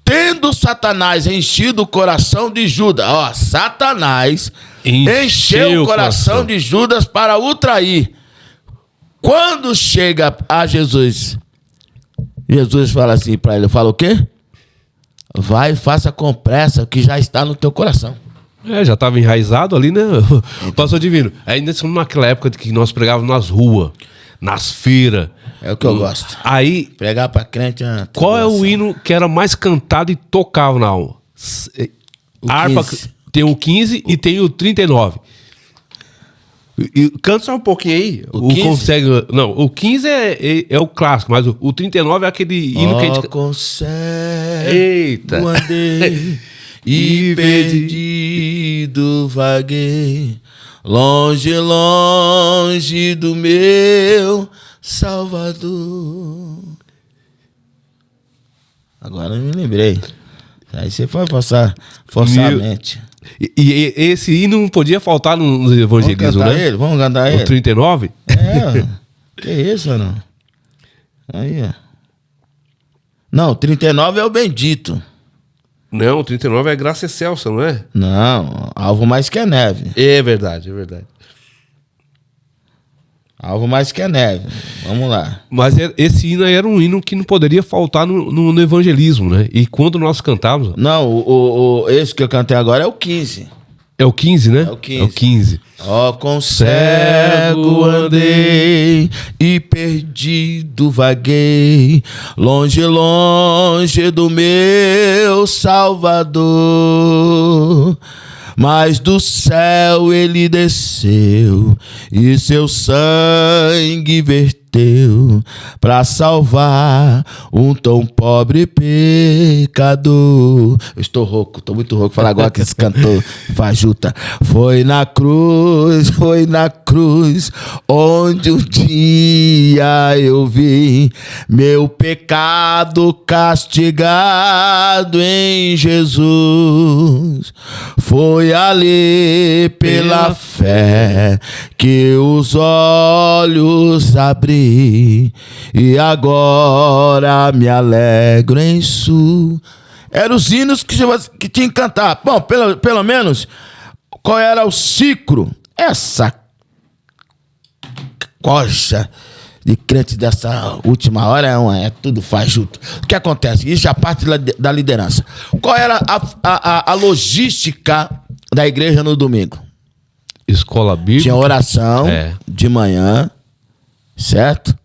tendo Satanás enchido o coração de Judas. Ó, Satanás encheu o coração de Judas para o trair. Quando chega a Jesus, Jesus fala assim para ele, fala o quê? Vai e faça com pressa o que já está no teu coração. Já estava enraizado ali, né? Pastor Divino, ainda estamos naquela época que nós pregávamos nas ruas, nas feiras. É o que eu gosto. Aí, pregar para crente. Qual é o hino que era mais cantado e tocava na aula? A harpa tem o 15 e tem o 39. Canta só um pouquinho aí. O 15 é o clássico, mas o 39 é aquele hino que a gente... Eita! Andei e perdido vaguei, longe do meu Salvador. Agora eu me lembrei. Aí você foi forçar a mente. E esse hino não podia faltar no evangelismo, né? Vamos cantar ele. O 39? Que isso, não? Aí, ó. Não, o 39 é o bendito. Não, o 39 é graça excelsa, não é? Não, alvo mais que a neve. É verdade, é verdade. Alvo mais que a neve. Vamos lá. Mas esse hino aí era um hino que não poderia faltar no evangelismo, né? E quando nós cantávamos... Não, esse que eu cantei agora é o 15. É o 15, né? É o 15. É o 15. Ó, com cego andei e perdido vaguei, longe, longe do meu Salvador. Mas do céu ele desceu e seu sangue verteu para salvar um tão pobre pecador. Eu estou rouco, estou muito rouco. Fala agora que esse cantor fajuta. Foi na cruz, onde um dia eu vi meu pecado castigado em Jesus. Foi ali pela fé que os olhos abri e agora me alegro em su. Eram os hinos que tinha que cantar. Bom, pelo menos, qual era o ciclo? Essa coxa de crente dessa última hora é tudo fajuto. O que acontece? Isso é a parte da liderança. Qual era a logística da igreja no domingo? Escola bíblica. Tinha oração de manhã, certo?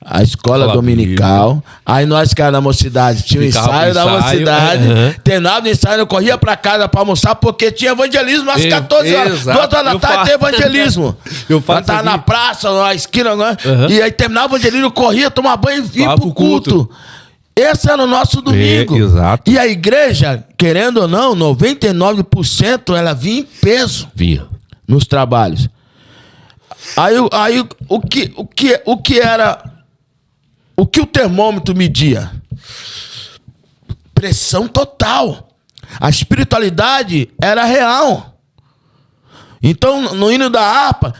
A escola dominical. Bíblica. Aí nós que era da mocidade, tinha o ensaio da mocidade. Terminava o ensaio, eu corria pra casa pra almoçar, porque tinha evangelismo às 14 horas. 2 horas da tarde tem evangelismo. Eu tava na praça, na esquina, e aí terminava o evangelismo, eu corria, tomava banho e ia pro culto. Esse era o nosso domingo. Exato. E a igreja, querendo ou não, 99% ela vinha em peso. Vinha. Nos trabalhos. Aí o que era... O que o termômetro media? Pressão total. A espiritualidade era real. Então, no hino da harpa...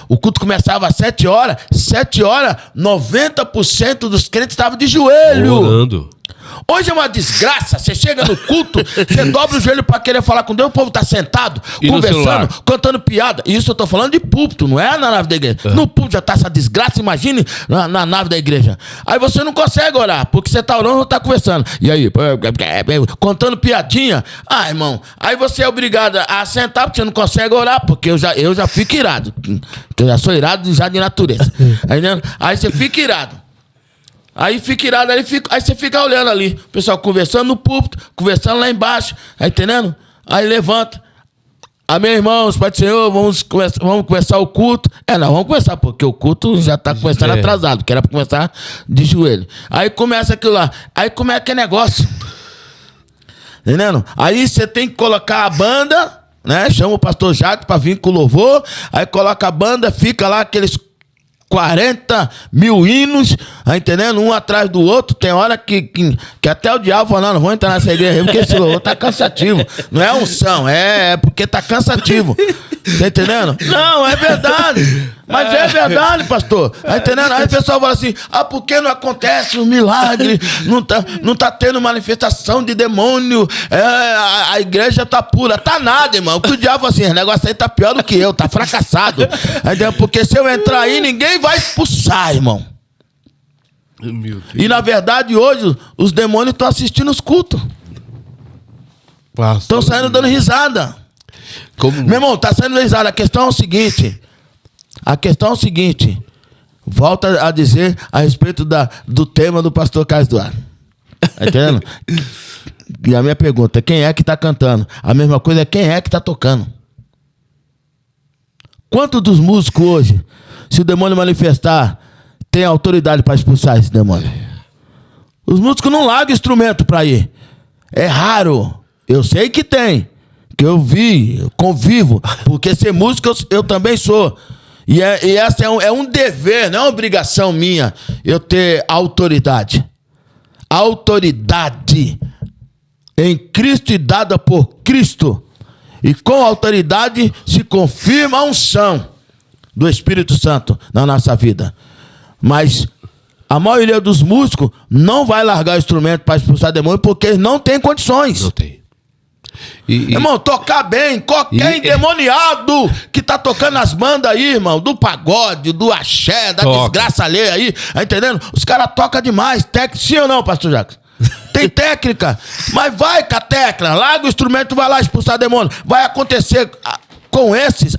O culto começava às 7 horas. 7 horas, 90% dos crentes estavam de joelho. Orando. Hoje é uma desgraça. Você chega no culto, você dobra o joelho pra querer falar com Deus, o povo tá sentado, e conversando, contando piada. Isso eu tô falando de púlpito, não é na nave da igreja. No púlpito já tá essa desgraça, imagine na nave da igreja. Aí você não consegue orar, porque você tá orando ou tá conversando. E aí, contando piadinha. Ah, irmão, aí você é obrigado a sentar, porque você não consegue orar, porque eu já fico irado. Eu já sou irado já de natureza. Aí você fica irado. Aí fica irado, aí você fica olhando ali, o pessoal conversando no púlpito, conversando lá embaixo, tá entendendo? Aí levanta. Amém, irmãos, Pai do Senhor, vamos começar o culto. Não, vamos começar, porque o culto já tá começando atrasado, que era pra começar de joelho. Aí começa aquilo lá, aí começa aquele negócio. Entendendo? Aí você tem que colocar a banda, né? Chama o pastor Jacques pra vir com o louvor, aí coloca a banda, fica lá aqueles 40 mil hinos, tá entendendo? Um atrás do outro. Tem hora que até o diabo fala, não vou entrar nessa igreja porque esse louvor tá cansativo. Não é unção, é porque tá cansativo. Tá entendendo? Não, é verdade. Mas é verdade, pastor. Tá entendendo? Aí o pessoal fala assim, por que não acontece um milagre? Não tá tendo manifestação de demônio. A igreja tá pura. Tá nada, irmão. O que o diabo fala assim, esse negócio aí tá pior do que eu, tá fracassado. Porque se eu entrar aí, ninguém vai expulsar, irmão. E na verdade, hoje, os demônios estão assistindo os cultos. Estão saindo dando risada. Meu irmão, tá saindo dando risada. A questão é o seguinte. Volta a dizer a respeito do tema do pastor Carlos Duarte. Tá entendendo? E a minha pergunta, quem é que tá cantando? A mesma coisa é quem é que tá tocando. Quantos dos músicos hoje, se o demônio manifestar, tem autoridade para expulsar esse demônio? Os músicos não largam instrumento para ir. É raro. Eu sei que tem. Que eu vi, eu convivo. Porque ser músico eu também sou. E essa é um dever, não é uma obrigação minha, eu ter autoridade. Autoridade em Cristo e dada por Cristo. E com autoridade se confirma a unção do Espírito Santo na nossa vida. Mas a maioria dos músicos não vai largar o instrumento para expulsar demônio porque eles não têm condições. Não tem. Irmão, tocar bem, qualquer endemoniado que tá tocando as bandas aí, irmão, do pagode, do axé, da desgraça alheia aí, tá entendendo? Os caras tocam demais, sim ou não, pastor Jacques? Tem técnica, mas vai com a tecla, larga o instrumento, vai lá expulsar demônio. Vai acontecer com esses,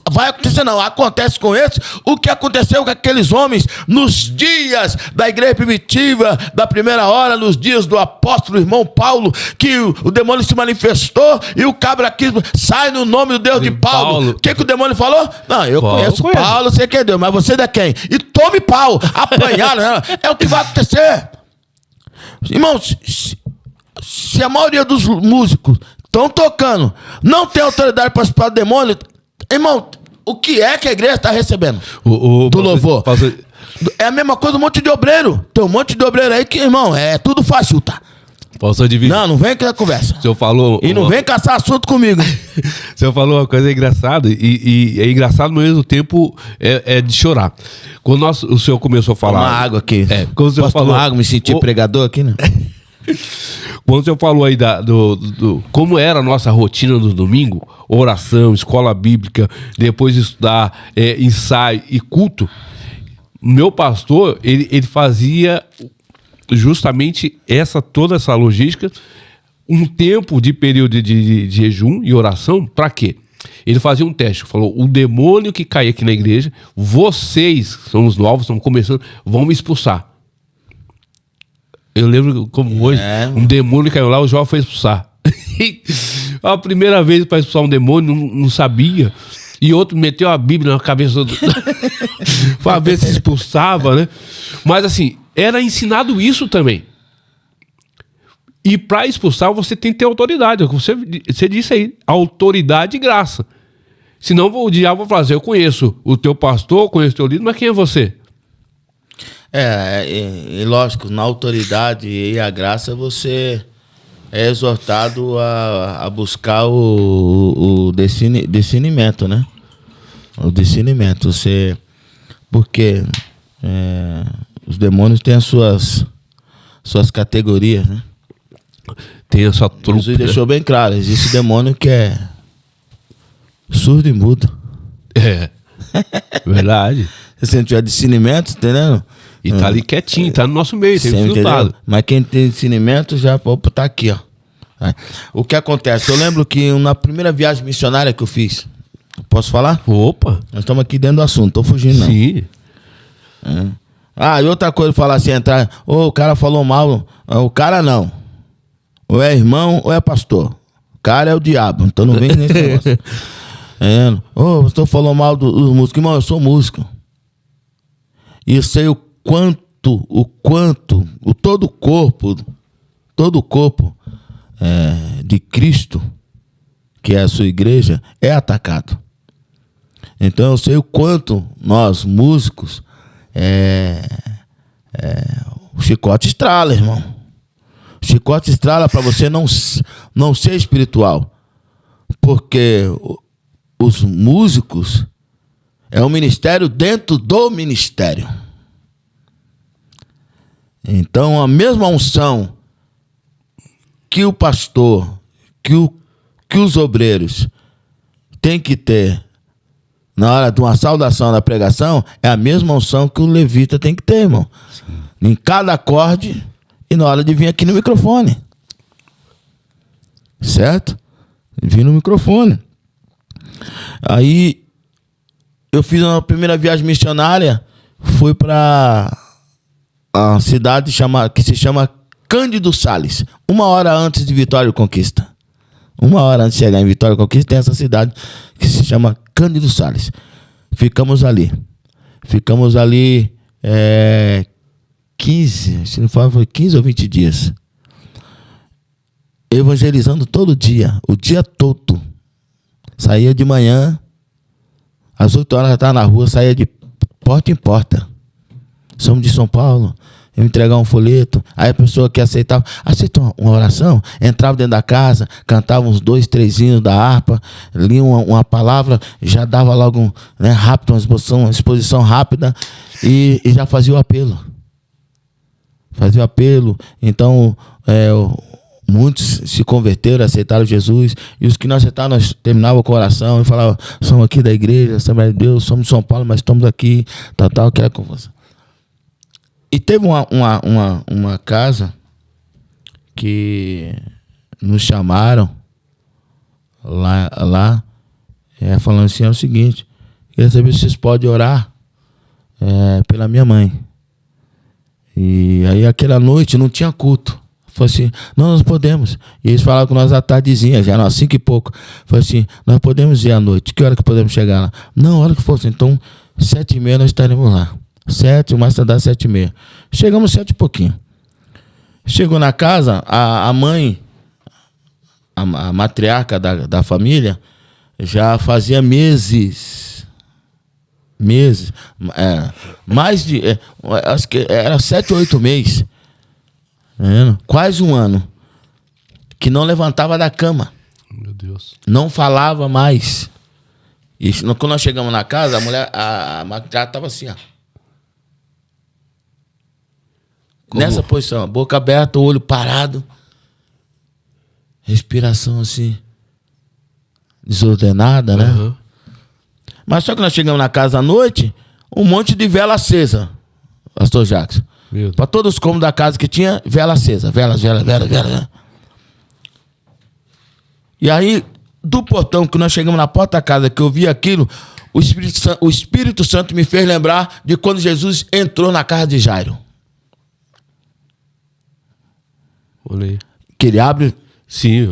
acontece com esses o que aconteceu com aqueles homens nos dias da igreja primitiva, da primeira hora, nos dias do apóstolo irmão Paulo, que o demônio se manifestou e o cabra quis, sai no nome do Deus de Paulo. O que o demônio falou? Não, eu conheço Paulo, sei quem é Deus, mas você é quem? E tome pau, apanharam, é o que vai acontecer. Irmão, se a maioria dos músicos estão tocando, não tem autoridade para expulsar o demônio, irmão, o que é que a igreja está recebendo do louvor? É a mesma coisa, um monte de obreiro. Tem um monte de obreiro aí que, irmão, é tudo fachuta. Posso dividir? Não vem com a conversa. O senhor falou... E não vem caçar assunto comigo. O senhor falou uma coisa engraçada, e é engraçado, ao mesmo tempo é de chorar. Quando o senhor começou a falar... Toma água aqui. Quando o senhor Posso tomar água, me sentir pregador aqui, né? Quando o senhor falou aí como era a nossa rotina no domingo, oração, escola bíblica, depois estudar, ensaio e culto, meu pastor, ele fazia justamente toda essa logística, um tempo de período de jejum e oração, para quê? Ele fazia um teste, falou, o demônio que cair aqui na igreja, vocês, são os novos, estão começando, vão me expulsar. Eu lembro como hoje, um demônio caiu lá, o João foi expulsar. A primeira vez para expulsar um demônio, não sabia. E outro meteu a Bíblia na cabeça do... para ver se expulsava, né? Mas assim, era ensinado isso também. E para expulsar, você tem que ter autoridade. Você disse aí, autoridade e graça. Senão o diabo vai falar assim, eu conheço o teu pastor, conheço o teu líder, mas quem é você? E lógico, na autoridade e a graça você é exortado a buscar o discernimento, né? O discernimento. Porque os demônios têm as suas categorias, né? Tem a sua trupe. Jesus deixou bem claro, existe demônio que é surdo e mudo. Verdade. Se não tiver discernimento, entendeu? E tá ali quietinho, tá no nosso meio, tem resultado. Mas quem tem discernimento já tá aqui, ó. O que acontece? Eu lembro que na primeira viagem missionária que eu fiz, posso falar? Opa! Nós estamos aqui dentro do assunto, tô fugindo não. Sim. E outra coisa, falar assim, entrar, o cara falou mal, o cara não. Ou é irmão ou é pastor. O cara é o diabo, então não vem nesse negócio. O pastor falou mal dos músicos. Irmão, eu sou músico. E eu sei todo o corpo de Cristo, que é a sua igreja, é atacado. Então eu sei o quanto nós, músicos, o chicote estrala, irmão. O chicote estrala para você não ser espiritual. Porque os músicos é um ministério dentro do ministério. Então, a mesma unção que o pastor, que os obreiros têm que ter na hora de uma saudação da pregação, é a mesma unção que o levita tem que ter, irmão. Sim. Em cada acorde e na hora de vir aqui no microfone. Certo? Vir no microfone. Aí, eu fiz uma primeira viagem missionária, fui para a cidade que se chama Cândido Sales, 1 hora antes de Vitória e Conquista. 1 hora antes de chegar em Vitória e Conquista, tem essa cidade que se chama Cândido Sales. Ficamos ali 15, se não for, foi 15 ou 20 dias. Evangelizando todo dia, o dia todo. Saía de manhã, às 8 horas já estava na rua, saía de porta em porta. Somos de São Paulo, eu entregar um folheto, aí a pessoa que aceitou uma oração, entrava dentro da casa, cantava uns 2, 3 hinos da harpa, lia uma palavra, já dava logo rápido, uma exposição rápida e já fazia o apelo. Então, muitos se converteram, aceitaram Jesus. E os que não aceitaram, nós terminávamos com oração e falava: somos aqui da igreja, Assembleia de Deus, somos de São Paulo, mas estamos aqui, tal, aquela confusão. E teve uma casa que nos chamaram lá falando assim: é o seguinte, queria saber se vocês podem orar pela minha mãe. E aí aquela noite não tinha culto. Falei assim: não, nós podemos. E eles falaram com nós à tardezinha, já eram 5 e pouco. Falei assim: nós podemos ir à noite. Que hora que podemos chegar lá? Não, a hora que fosse. Então 7h30 nós estaremos lá. 7, o mais tardar 7h30. Chegamos 7 e pouquinho. Chegou na casa, a mãe, a matriarca da família, já fazia meses, mais de, acho que era 7 ou 8 meses, quase um ano, que não levantava da cama. Meu Deus. Não falava mais. E quando nós chegamos na casa, a mulher, a matriarca estava assim, ó. Como? Nessa posição, boca aberta, olho parado, respiração assim, desordenada, né? Uhum. Mas só que nós chegamos na casa à noite, um monte de vela acesa, pastor Jackson. Para todos os cômodos da casa que tinha, vela acesa, vela. E aí, do portão que nós chegamos na porta da casa, que eu vi aquilo, o Espírito Santo me fez lembrar de quando Jesus entrou na casa de Jairo. Olhei. Que ele abre, sim,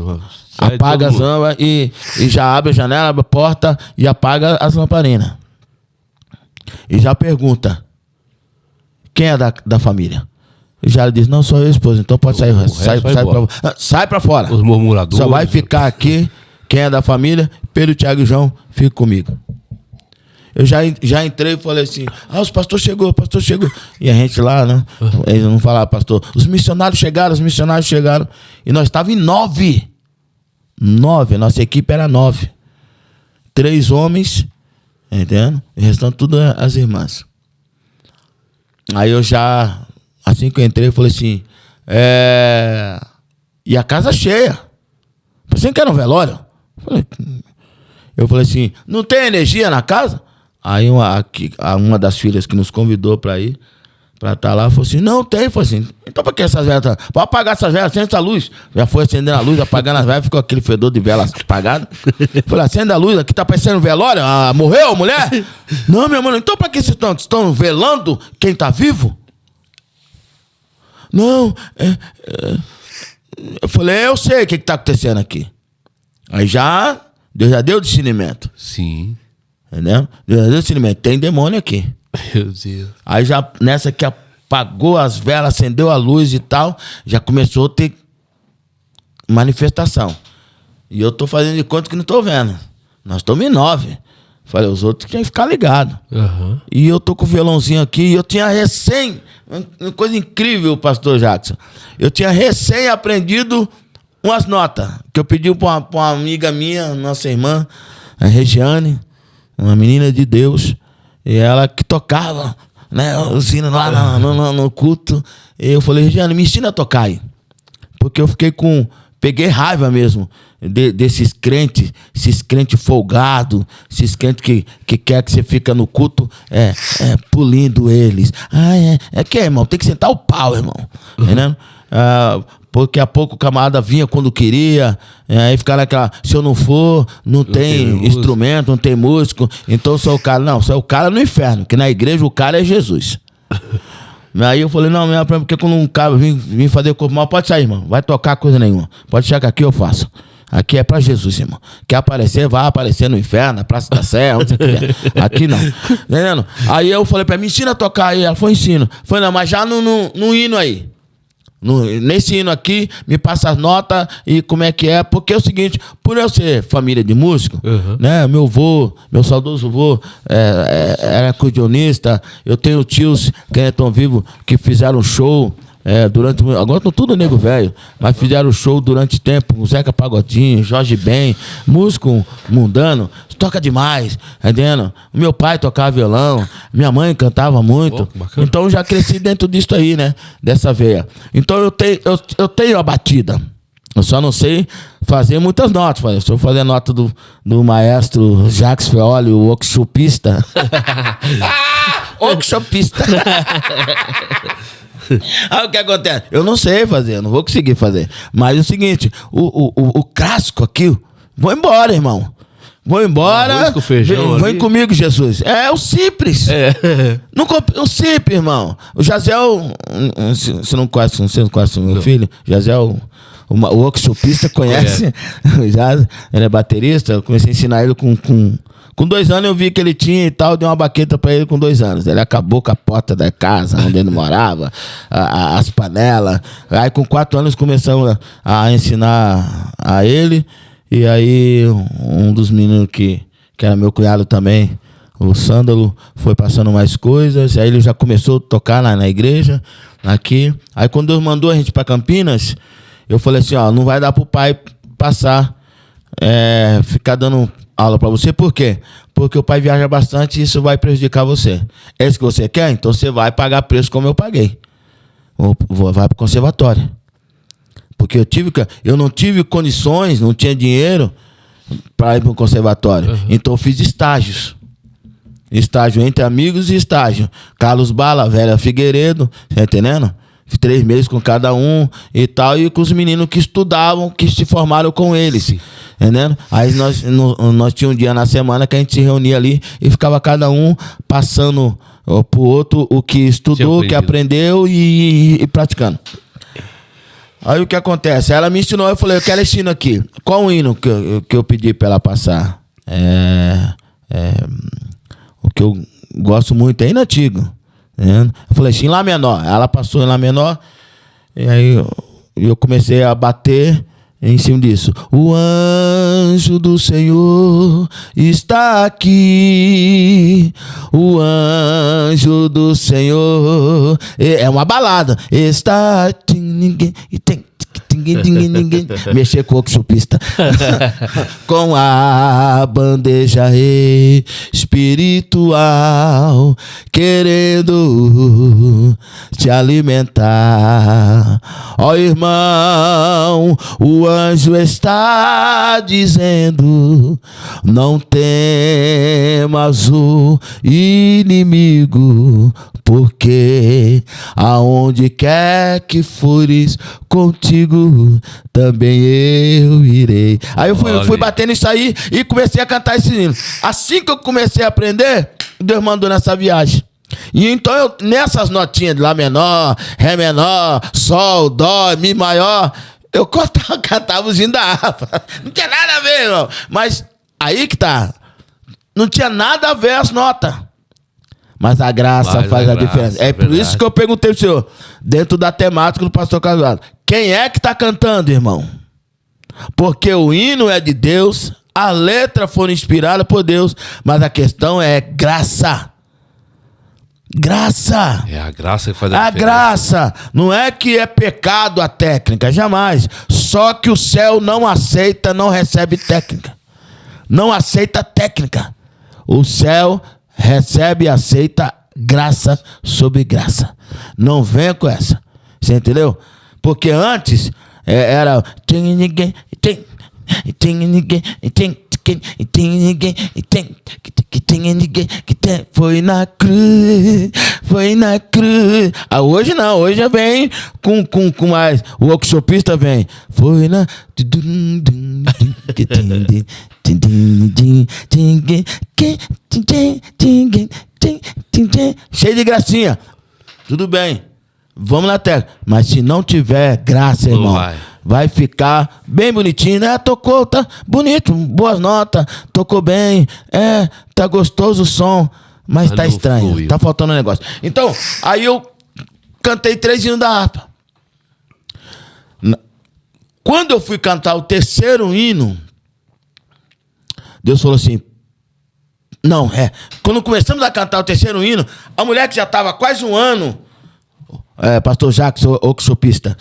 apaga as lâmpadas e já abre a janela, abre a porta e apaga as lamparinas. E já pergunta: quem é da família? E já diz: não, sou eu, esposa, então pode sair. Sai pra fora. Os murmuradores. Só vai ficar aqui quem é da família. Pedro, Tiago e João, fica comigo. Eu já entrei e falei assim: o pastor chegou. E a gente lá, né? Eles não falavam: pastor, os missionários chegaram. E nós estávamos em 9. A nossa equipe era 9. 3 homens, entendendo? E o restante tudo as irmãs. Aí eu já, assim que eu entrei, eu falei assim: e a casa cheia. Você não quer um velório? Eu falei assim: não tem energia na casa? Aí uma das filhas que nos convidou para ir, para estar lá, falou assim: não tem. Falei assim: então para que essas velas? Pode apagar essas velas, acende essa luz. Já foi acendendo a luz, apagando as velas, ficou aquele fedor de velas apagada. Falei: acende a luz, aqui tá parecendo velório. Morreu, mulher? Não, meu mano, então para que vocês estão velando quem tá vivo? Não, eu falei: eu sei o que tá acontecendo aqui. Aí Deus já deu discernimento. Sim. Entendeu? Deus já deu discernimento. Tem demônio aqui. Meu Deus. Aí já nessa que apagou as velas, acendeu a luz e tal, já começou a ter manifestação. E eu tô fazendo de conta que não tô vendo. Nós estamos em 9. Falei: os outros tinham que ficar ligados. Uhum. E eu tô com o violãozinho aqui, e eu tinha uma coisa incrível, pastor Jackson. Eu tinha aprendido umas notas que eu pedi para uma amiga minha, nossa irmã, a Regiane, uma menina de Deus, e ela que tocava, né, os hinos lá no culto. E eu falei: Regiane, me ensina a tocar aí. Porque eu peguei raiva mesmo desses crentes, esses crentes folgados, esses crentes que quer que você fica no culto pulindo eles. Irmão, tem que sentar o pau, irmão. Entendeu? Porque a pouco o camarada vinha quando queria, aí ficava naquela: se eu não for, não tem instrumento, não tem músico, então eu sou o cara. Não, sou o cara no inferno, que na igreja o cara é Jesus. Aí eu falei: não, porque quando um cara vim fazer corpo mal, pode sair, irmão, vai tocar coisa nenhuma, pode chegar aqui, eu faço. Aqui é pra Jesus, irmão. Quer aparecer, vai aparecer no inferno, na Praça da Sé, onde você quiser. Aqui não. Entendendo? Aí eu falei pra ela: me ensina a tocar aí. Ela falou: ensino. Falei: não, mas já no hino aí. Nesse hino aqui, me passa as notas e como é que é. Porque é o seguinte: por eu ser família de músico, né? Meu saudoso avô era acordeonista. Eu tenho tios que estão vivos que fizeram show agora estão tudo nego velho, mas fizeram show durante tempo com Zeca Pagodinho, Jorge Ben, músico mundano, toca demais, entendendo? Meu pai tocava violão, minha mãe cantava muito, então eu já cresci dentro disso aí, né? Dessa veia. Então eu tenho a batida, Eu só não sei fazer muitas notas. Se eu fazer nota do maestro Jacques Feoli, o workshopista. Workshopista. Aí o que acontece? Eu não sei fazer, eu não vou conseguir fazer. Mas é o seguinte, o clássico aqui, vou embora, irmão. Vou embora. Vem comigo, Jesus. É o simples. Não, o simples, irmão. O Jaziel, você não conhece o meu filho? Jaziel, o workshopista, conhece? Já, ele é baterista. Eu comecei a ensinar ele com 2 anos. Eu vi que ele tinha e tal. Dei uma baqueta pra ele com 2 anos. Ele acabou com a porta da casa onde ele morava, as panelas. Aí com 4 anos começamos a ensinar a ele. E aí um dos meninos que era meu cunhado também, o Sândalo, foi passando mais coisas. Aí ele já começou a tocar na igreja aqui. Aí quando Deus mandou a gente pra Campinas, eu falei assim, ó, não vai dar pro pai passar, ficar dando aula pra você. Por quê? Porque o pai viaja bastante e isso vai prejudicar você. É isso que você quer? Então você vai pagar preço como eu paguei. Vai pro conservatório. Porque eu não tive condições, não tinha dinheiro para ir para o conservatório. Então eu fiz estágios. Estágio entre amigos e estágio. Carlos Bala, Velha Figueiredo, tá entendendo? 3 meses com cada um e tal, e com os meninos que estudavam, que se formaram com eles. Sim. Entendendo? Aí nós tínhamos um dia na semana que a gente se reunia ali e ficava cada um passando pro outro o que estudou, que aprendeu e praticando. Aí o que acontece? Ela me ensinou, eu falei, eu quero esse hino aqui. Qual o hino que eu pedi pra ela passar? O que eu gosto muito é hino antigo. Né? Eu falei assim, em Lá menor. Ela passou em Lá menor. E aí eu comecei a bater em cima disso. O anjo do Senhor está aqui. O anjo do Senhor. É uma balada. Está. Ninguém tem. Ninguém mexer com o workshopista. Com a bandeja espiritual, querendo te alimentar. Ó irmão, o anjo está dizendo: não temas o inimigo, porque aonde quer que fores, contigo também eu irei. Aí eu fui batendo isso aí e comecei a cantar esse hino. Assim que eu comecei a aprender, Deus mandou nessa viagem. E então eu, nessas notinhas de Lá menor, Ré menor, Sol, Dó, Mi maior, eu cantava os hinos da harpa. Não tinha nada a ver, irmão. Mas aí que tá. Não tinha nada a ver as notas. Mas a graça faz a diferença. É por isso que eu perguntei pro senhor, dentro da temática do pastor Casulo, quem é que tá cantando, irmão? Porque o hino é de Deus, a letra foi inspirada por Deus, mas a questão é graça. Graça. É a graça que faz a diferença. A graça. Não é que é pecado a técnica, jamais. Só que o céu não aceita, não recebe técnica. Não aceita técnica. O céu recebe e aceita graça sobre graça. Não venha com essa. Você entendeu? Porque antes era... Foi na cruz, foi na cruz. Ah, hoje não, hoje vem com mais. O workshopista vem. Foi na... Cheio de gracinha. Tudo bem. Vamos na terra. Mas se não tiver graça, irmão, vai ficar bem bonitinho, né? Tocou, tá bonito, boas notas, tocou bem, tá gostoso o som, mas tá estranho, fluiu. Tá faltando um negócio. Então, aí eu cantei 3 hinos da harpa. Quando eu fui cantar o 3º hino, Deus falou assim, quando começamos a cantar o 3º hino, a mulher que já estava quase um ano, pastor Jacques, workshopista,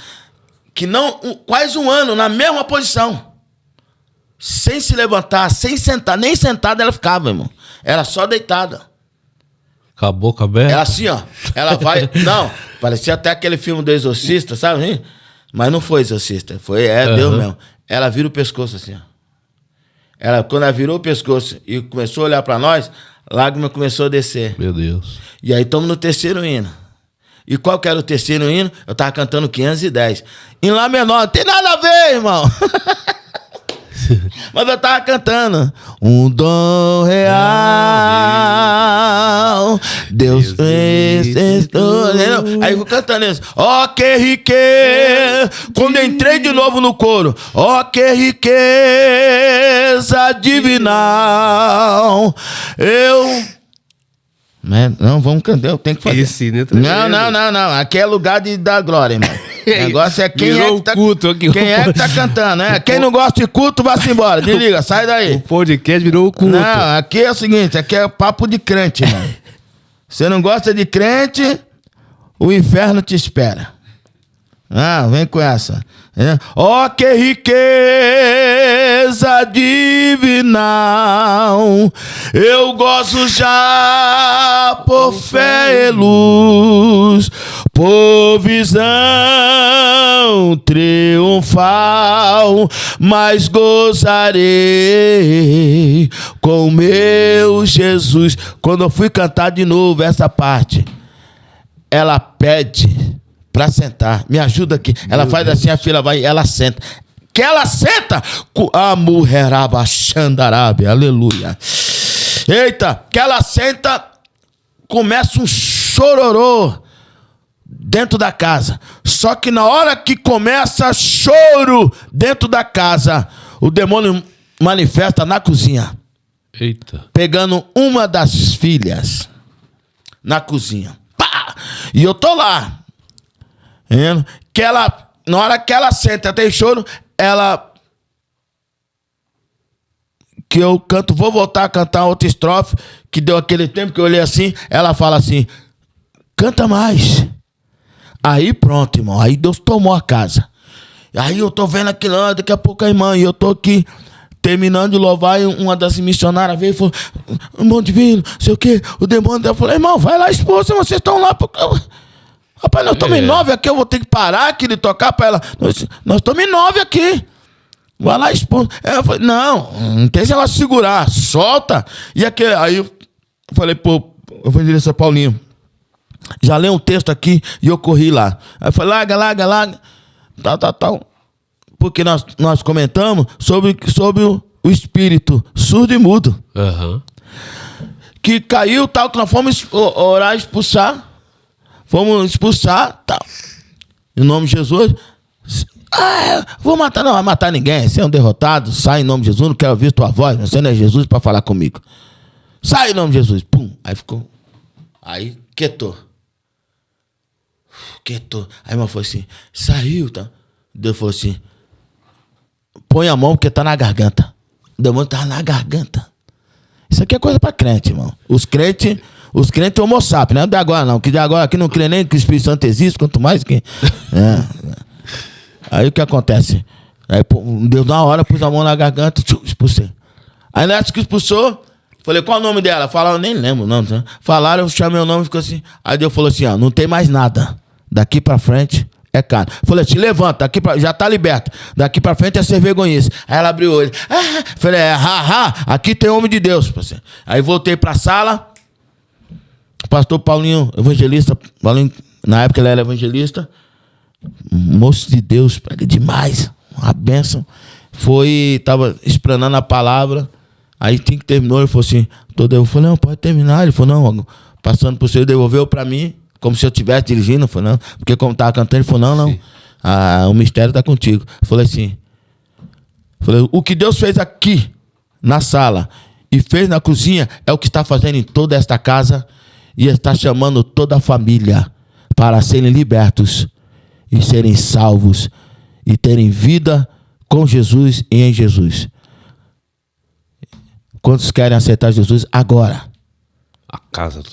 que quase um ano na mesma posição, sem se levantar, sem sentar, nem sentada ela ficava, irmão. Era só deitada. Acabou com a boca aberta? Ela assim, ó. Ela vai... Não, parecia até aquele filme do Exorcista, sabe? Mas não foi exorcista, foi Deus mesmo. Ela vira o pescoço assim, ó. Quando ela virou o pescoço e começou a olhar pra nós, a lágrima começou a descer. Meu Deus. E aí estamos no terceiro hino. E qual que era o terceiro hino? Eu tava cantando 510. Em Lá menor, não tem nada a ver, irmão. Mas eu tava cantando. Um dom real, Deus fez. Aí eu vou cantando isso. Ó, que riqueza. Quando eu entrei de novo no coro. Ó, que riqueza divinal. Não, vamos cantar, eu tenho que fazer. Esse, né, não. Aqui é lugar de dar glória, irmão. O negócio é quem Virou é que tá, culto aqui. quem é que tá cantando, né? Quem não gosta de culto, vá-se embora. Desliga, sai daí. O podcast virou o culto. Não, aqui é o seguinte, aqui é papo de crente, irmão. Você não gosta de crente, o inferno te espera. Vem com essa. Ó, que riqueza divinal, eu gozo já por fé e luz, por visão triunfal, mas gozarei com meu Jesus. Quando eu fui cantar de novo essa parte, ela pede pra sentar, me ajuda aqui. Ela faz assim, a fila vai, ela senta. Que ela senta, a mulheraba xandarabe, aleluia. Eita, que ela senta, começa um chororô dentro da casa. Só que na hora que começa choro dentro da casa, o demônio manifesta na cozinha. Eita. Pegando uma das filhas na cozinha. Pá! E eu tô lá. Que ela, na hora que ela senta, tem choro, que eu canto, vou voltar a cantar outra estrofe, que deu aquele tempo que eu olhei assim, ela fala assim, canta mais. Aí pronto, irmão, aí Deus tomou a casa. Aí eu tô vendo aquilo, daqui a pouco a irmã, e eu tô aqui, terminando de louvar, e uma das missionárias veio e falou, irmão divino, sei o quê, o demônio dela falou, irmão, vai lá expor, se vocês estão lá, porque... Rapaz, nós estamos em 9 aqui, eu vou ter que parar aqui de tocar para ela. Nós estamos em 9 aqui. Vai lá expor. Eu falei, não tem esse negócio de segurar, solta. E aqui, aí eu falei, pô, evangelista Paulinho, já leu um texto aqui e eu corri lá. Aí eu falei, larga, tal. Porque nós comentamos sobre o espírito surdo e mudo. Que caiu, tal, que nós fomos orar, expulsar. Vamos expulsar, tal. Em nome de Jesus. Vou matar, não vai matar ninguém. Você é um derrotado, sai em nome de Jesus, não quero ouvir tua voz, você não é Jesus para falar comigo. Sai em nome de Jesus. Pum. Aí ficou. Aí quietou. Aí a irmã falou assim, saiu, tá? Deus falou assim, põe a mão porque tá na garganta. O demônio tava na garganta. Isso aqui é coisa para crente, irmão. Os crentes homo sapiens, não é de agora não, que de agora aqui não crê nem que o Espírito Santo existe, quanto mais que... Aí o que acontece? Aí Deus na hora pôs a mão na garganta, expulsei. Aí nessa que expulsou, falei, qual é o nome dela? Falaram, eu nem lembro o nome. Falaram, eu chamei o nome e ficou assim. Aí Deus falou assim, não tem mais nada. Daqui pra frente é carne. Falei assim, levanta, já tá liberta. Daqui pra frente é ser vergonhice. Aí ela abriu o olho. Falei, aqui tem homem de Deus. Aí voltei pra sala. Pastor Paulinho, evangelista, Paulinho, na época ele era evangelista, moço de Deus, prega demais, uma bênção. Tava explanando a palavra, aí que terminou, ele falou assim, eu falei, não, pode terminar. Ele falou, não, passando por você, devolveu pra mim, como se eu estivesse dirigindo. Eu falei, não, porque como tava cantando, ele falou, não, o mistério tá contigo. Eu falei assim, o que Deus fez aqui, na sala, e fez na cozinha, é o que está fazendo em toda esta casa, e está chamando toda a família para serem libertos e serem salvos e terem vida com Jesus e em Jesus. Quantos querem aceitar Jesus agora?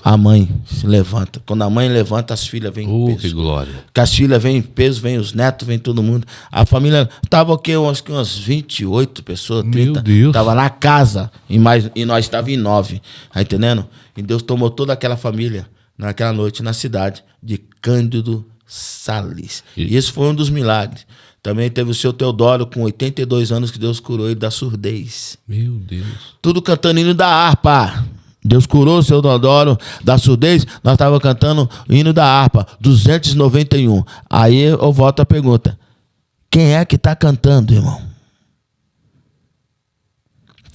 A mãe se levanta. Quando a mãe levanta, as filhas vêm em peso. Que glória. Que as filhas vêm em peso, vêm os netos, vem todo mundo. A família estava o quê? Acho que umas 28 pessoas, 30. Meu Deus. Estava na casa e nós estávamos em 9. Tá entendendo? E Deus tomou toda aquela família naquela noite na cidade de Cândido Salles. E esse foi um dos milagres. Também teve o seu Teodoro, com 82 anos, que Deus curou ele da surdez. Meu Deus. Tudo cantando hino da harpa. Deus curou o seu Teodoro da surdez, nós estávamos cantando o hino da harpa, 291. Aí eu volto a pergunta. Quem é que está cantando, irmão?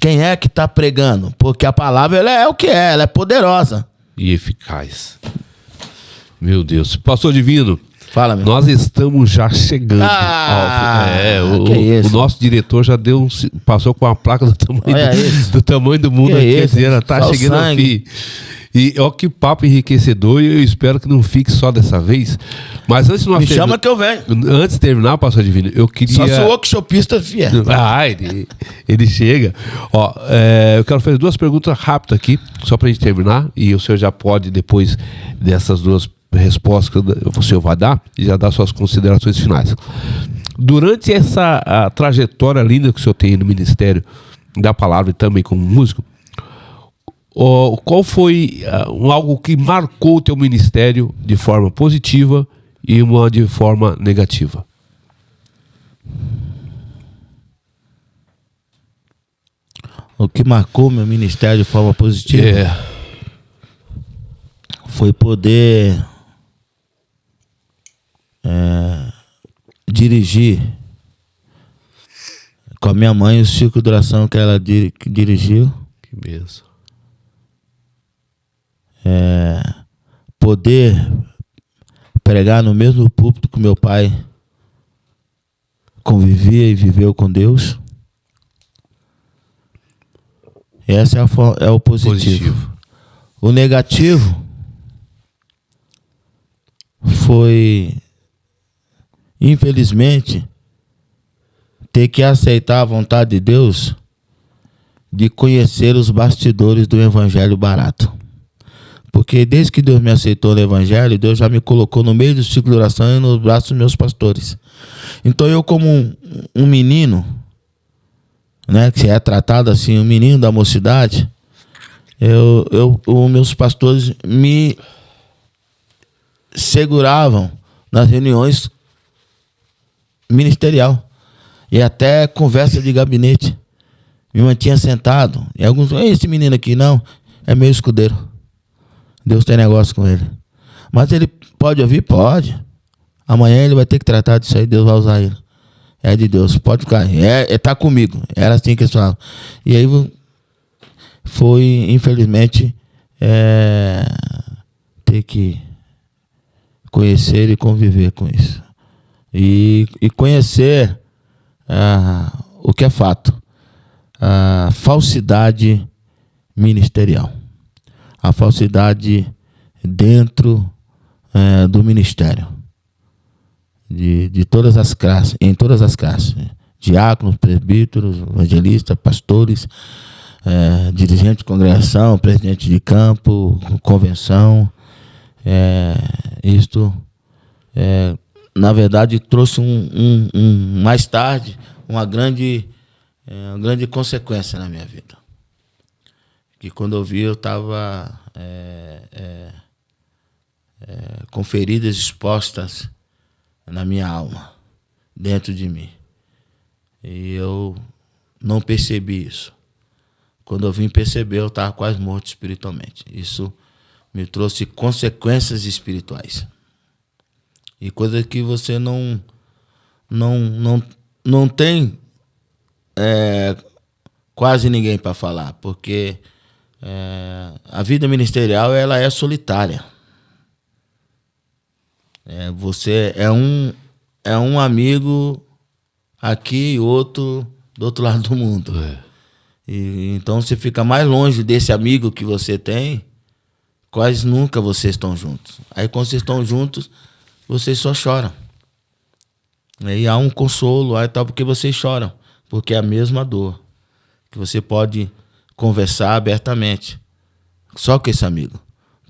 Quem é que está pregando? Porque a palavra ela é o que é, ela é poderosa. E eficaz. Meu Deus. Pastor Divino, fala, meu. Nós estamos já chegando. O nosso diretor já passou com uma placa do tamanho do mundo aqui. Ela tá chegando aqui. E olha que papo enriquecedor, e eu espero que não fique só dessa vez. Mas antes de nós chama que eu venho. Antes de terminar, pastor Divino, eu queria... Só sou workshopista, vier. Ele chega. Ó, eu quero fazer 2 perguntas rápidas aqui, só pra gente terminar, e o senhor já pode, depois dessas 2 respostas que o senhor vai dar, e já dar suas considerações finais. Durante essa trajetória linda que o senhor tem no Ministério da Palavra e também como músico, qual foi algo que marcou o teu ministério de forma positiva e uma de forma negativa? O que marcou meu ministério de forma positiva foi poder dirigir com a minha mãe o ciclo de oração que ela dirigiu. Que benção. Poder pregar no mesmo púlpito que meu pai convivia e viveu com Deus. Esse é o positivo. O negativo foi, infelizmente, ter que aceitar a vontade de Deus de conhecer os bastidores do evangelho barato. Porque desde que Deus me aceitou no evangelho, Deus já me colocou no meio do ciclo de oração e nos braços dos meus pastores. Então eu, como um menino, né, que é tratado assim, um menino da mocidade, os meus pastores me seguravam nas reuniões ministerial e até conversa de gabinete. Me mantinha sentado. E alguns, esse menino aqui não, é meu escudeiro. Deus tem negócio com ele. Mas ele pode ouvir? Pode. Amanhã ele vai ter que tratar disso aí, Deus vai usar ele. É de Deus, pode ficar. Tá comigo. Era assim que eles falavam. E aí foi, infelizmente, ter que conhecer e conviver com isso. E conhecer o que é fato. A falsidade ministerial. A falsidade dentro do ministério. De todas as classes, em todas as classes. Diáconos, presbíteros, evangelistas, pastores, dirigente de congregação, presidente de campo, convenção. Isto, na verdade, trouxe mais tarde uma grande consequência na minha vida. Que quando eu vi, eu estava com feridas expostas na minha alma, dentro de mim. E eu não percebi isso. Quando eu vim perceber, eu estava quase morto espiritualmente. Isso me trouxe consequências espirituais. E coisa que você não tem quase ninguém para falar, porque a vida ministerial ela é solitária. Você é um amigo aqui e outro do outro lado do mundo. E então você fica mais longe desse amigo que você tem, quase nunca vocês estão juntos. Aí quando vocês estão juntos, vocês só choram. E há um consolo, aí tal, porque vocês choram, porque é a mesma dor, que você pode conversar abertamente, só com esse amigo.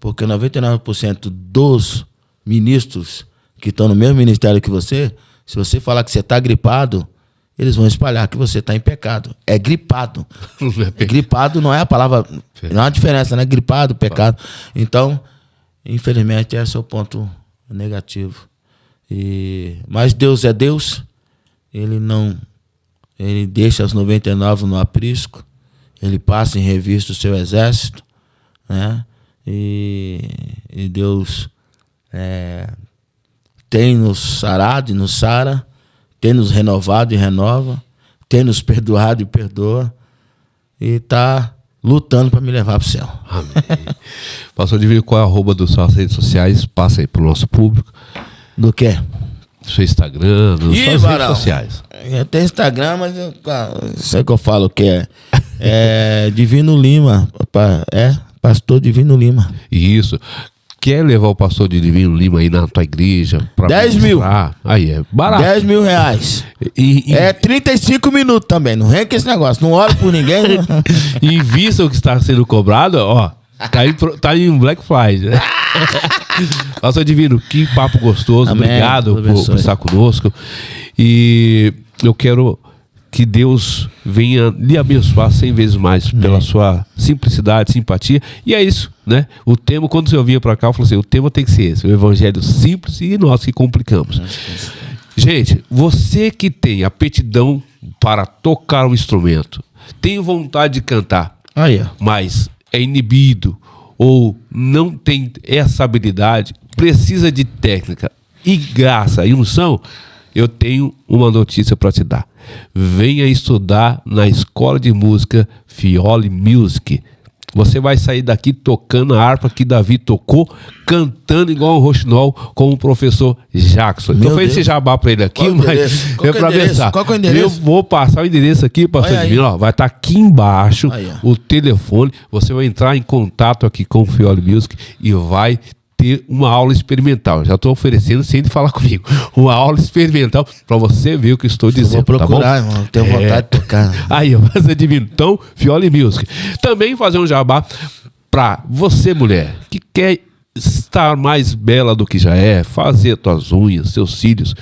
Porque 99% dos ministros que estão no mesmo ministério que você, se você falar que você está gripado, eles vão espalhar que você está em pecado. É gripado. Gripado não é a palavra... Não há diferença, né? Gripado, pecado. Então, infelizmente, esse é o ponto negativo. Mas Deus é Deus. Ele deixa as 99 no aprisco. Ele passa em revista o seu exército, né? E Deus tem nos sarado e nos sara, tem nos renovado e renova, tem nos perdoado e perdoa, e está lutando para me levar para o céu. Amém. Pastor Divino, qual é a arroba das suas redes sociais? Passa aí para o nosso público. Do quê? Seu Instagram, das suas redes sociais. Eu tenho Instagram, mas sei que eu falo que é Divino Lima. Pastor Divino Lima. Isso. Quer levar o pastor de Divino Lima aí na tua igreja? 10 mil. Aí é barato. 10 mil reais. É 35 minutos também. Não vem com esse negócio. Não oro por ninguém. E invista o que está sendo cobrado, ó. Tá em Black Friday. Pastor Divino, que papo gostoso. Amém. Obrigado por estar conosco. E eu quero que Deus venha lhe abençoar 100 vezes mais pela sua simplicidade, simpatia. E é isso, né? O tema, quando eu vinha para cá, eu falei assim, o tema tem que ser esse, o evangelho simples e nós que complicamos. Gente, você que tem aptidão para tocar um instrumento, tem vontade de cantar, mas é inibido ou não tem essa habilidade, precisa de técnica e graça e unção, eu tenho uma notícia para te dar. Venha estudar na Escola de Música Fioli Music. Você vai sair daqui tocando a harpa que Davi tocou, cantando igual um roxinol com o professor Jackson. Então foi esse jabá para ele aqui, mas é para pensar. Qual que é o endereço? Eu vou passar o endereço aqui, pastor Divino, ó, vai estar aqui embaixo o telefone. Você vai entrar em contato aqui com o Fioli Music e vai ter uma aula experimental. Já estou oferecendo sem falar comigo. Uma aula experimental para você ver o que estou dizendo. Vou procurar, tá irmão. Tenho vontade de tocar. Aí, você Divino. Então, Fioli Music. Também fazer um jabá para você, mulher, que quer estar mais bela do que já é, fazer tuas unhas, seus cílios.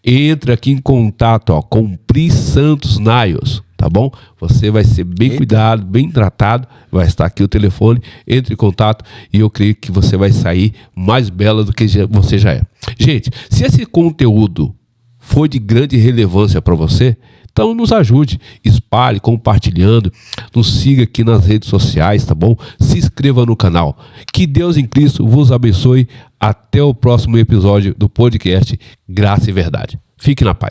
Entre aqui em contato com Pri Santos Nails. Tá bom? Você vai ser bem cuidado, bem tratado. Vai estar aqui o telefone. Entre em contato e eu creio que você vai sair mais bela do que você já é. Gente, se esse conteúdo foi de grande relevância para você, então nos ajude, espalhe, compartilhando, nos siga aqui nas redes sociais, tá bom? Se inscreva no canal. Que Deus em Cristo vos abençoe. Até o próximo episódio do podcast Graça e Verdade. Fique na paz.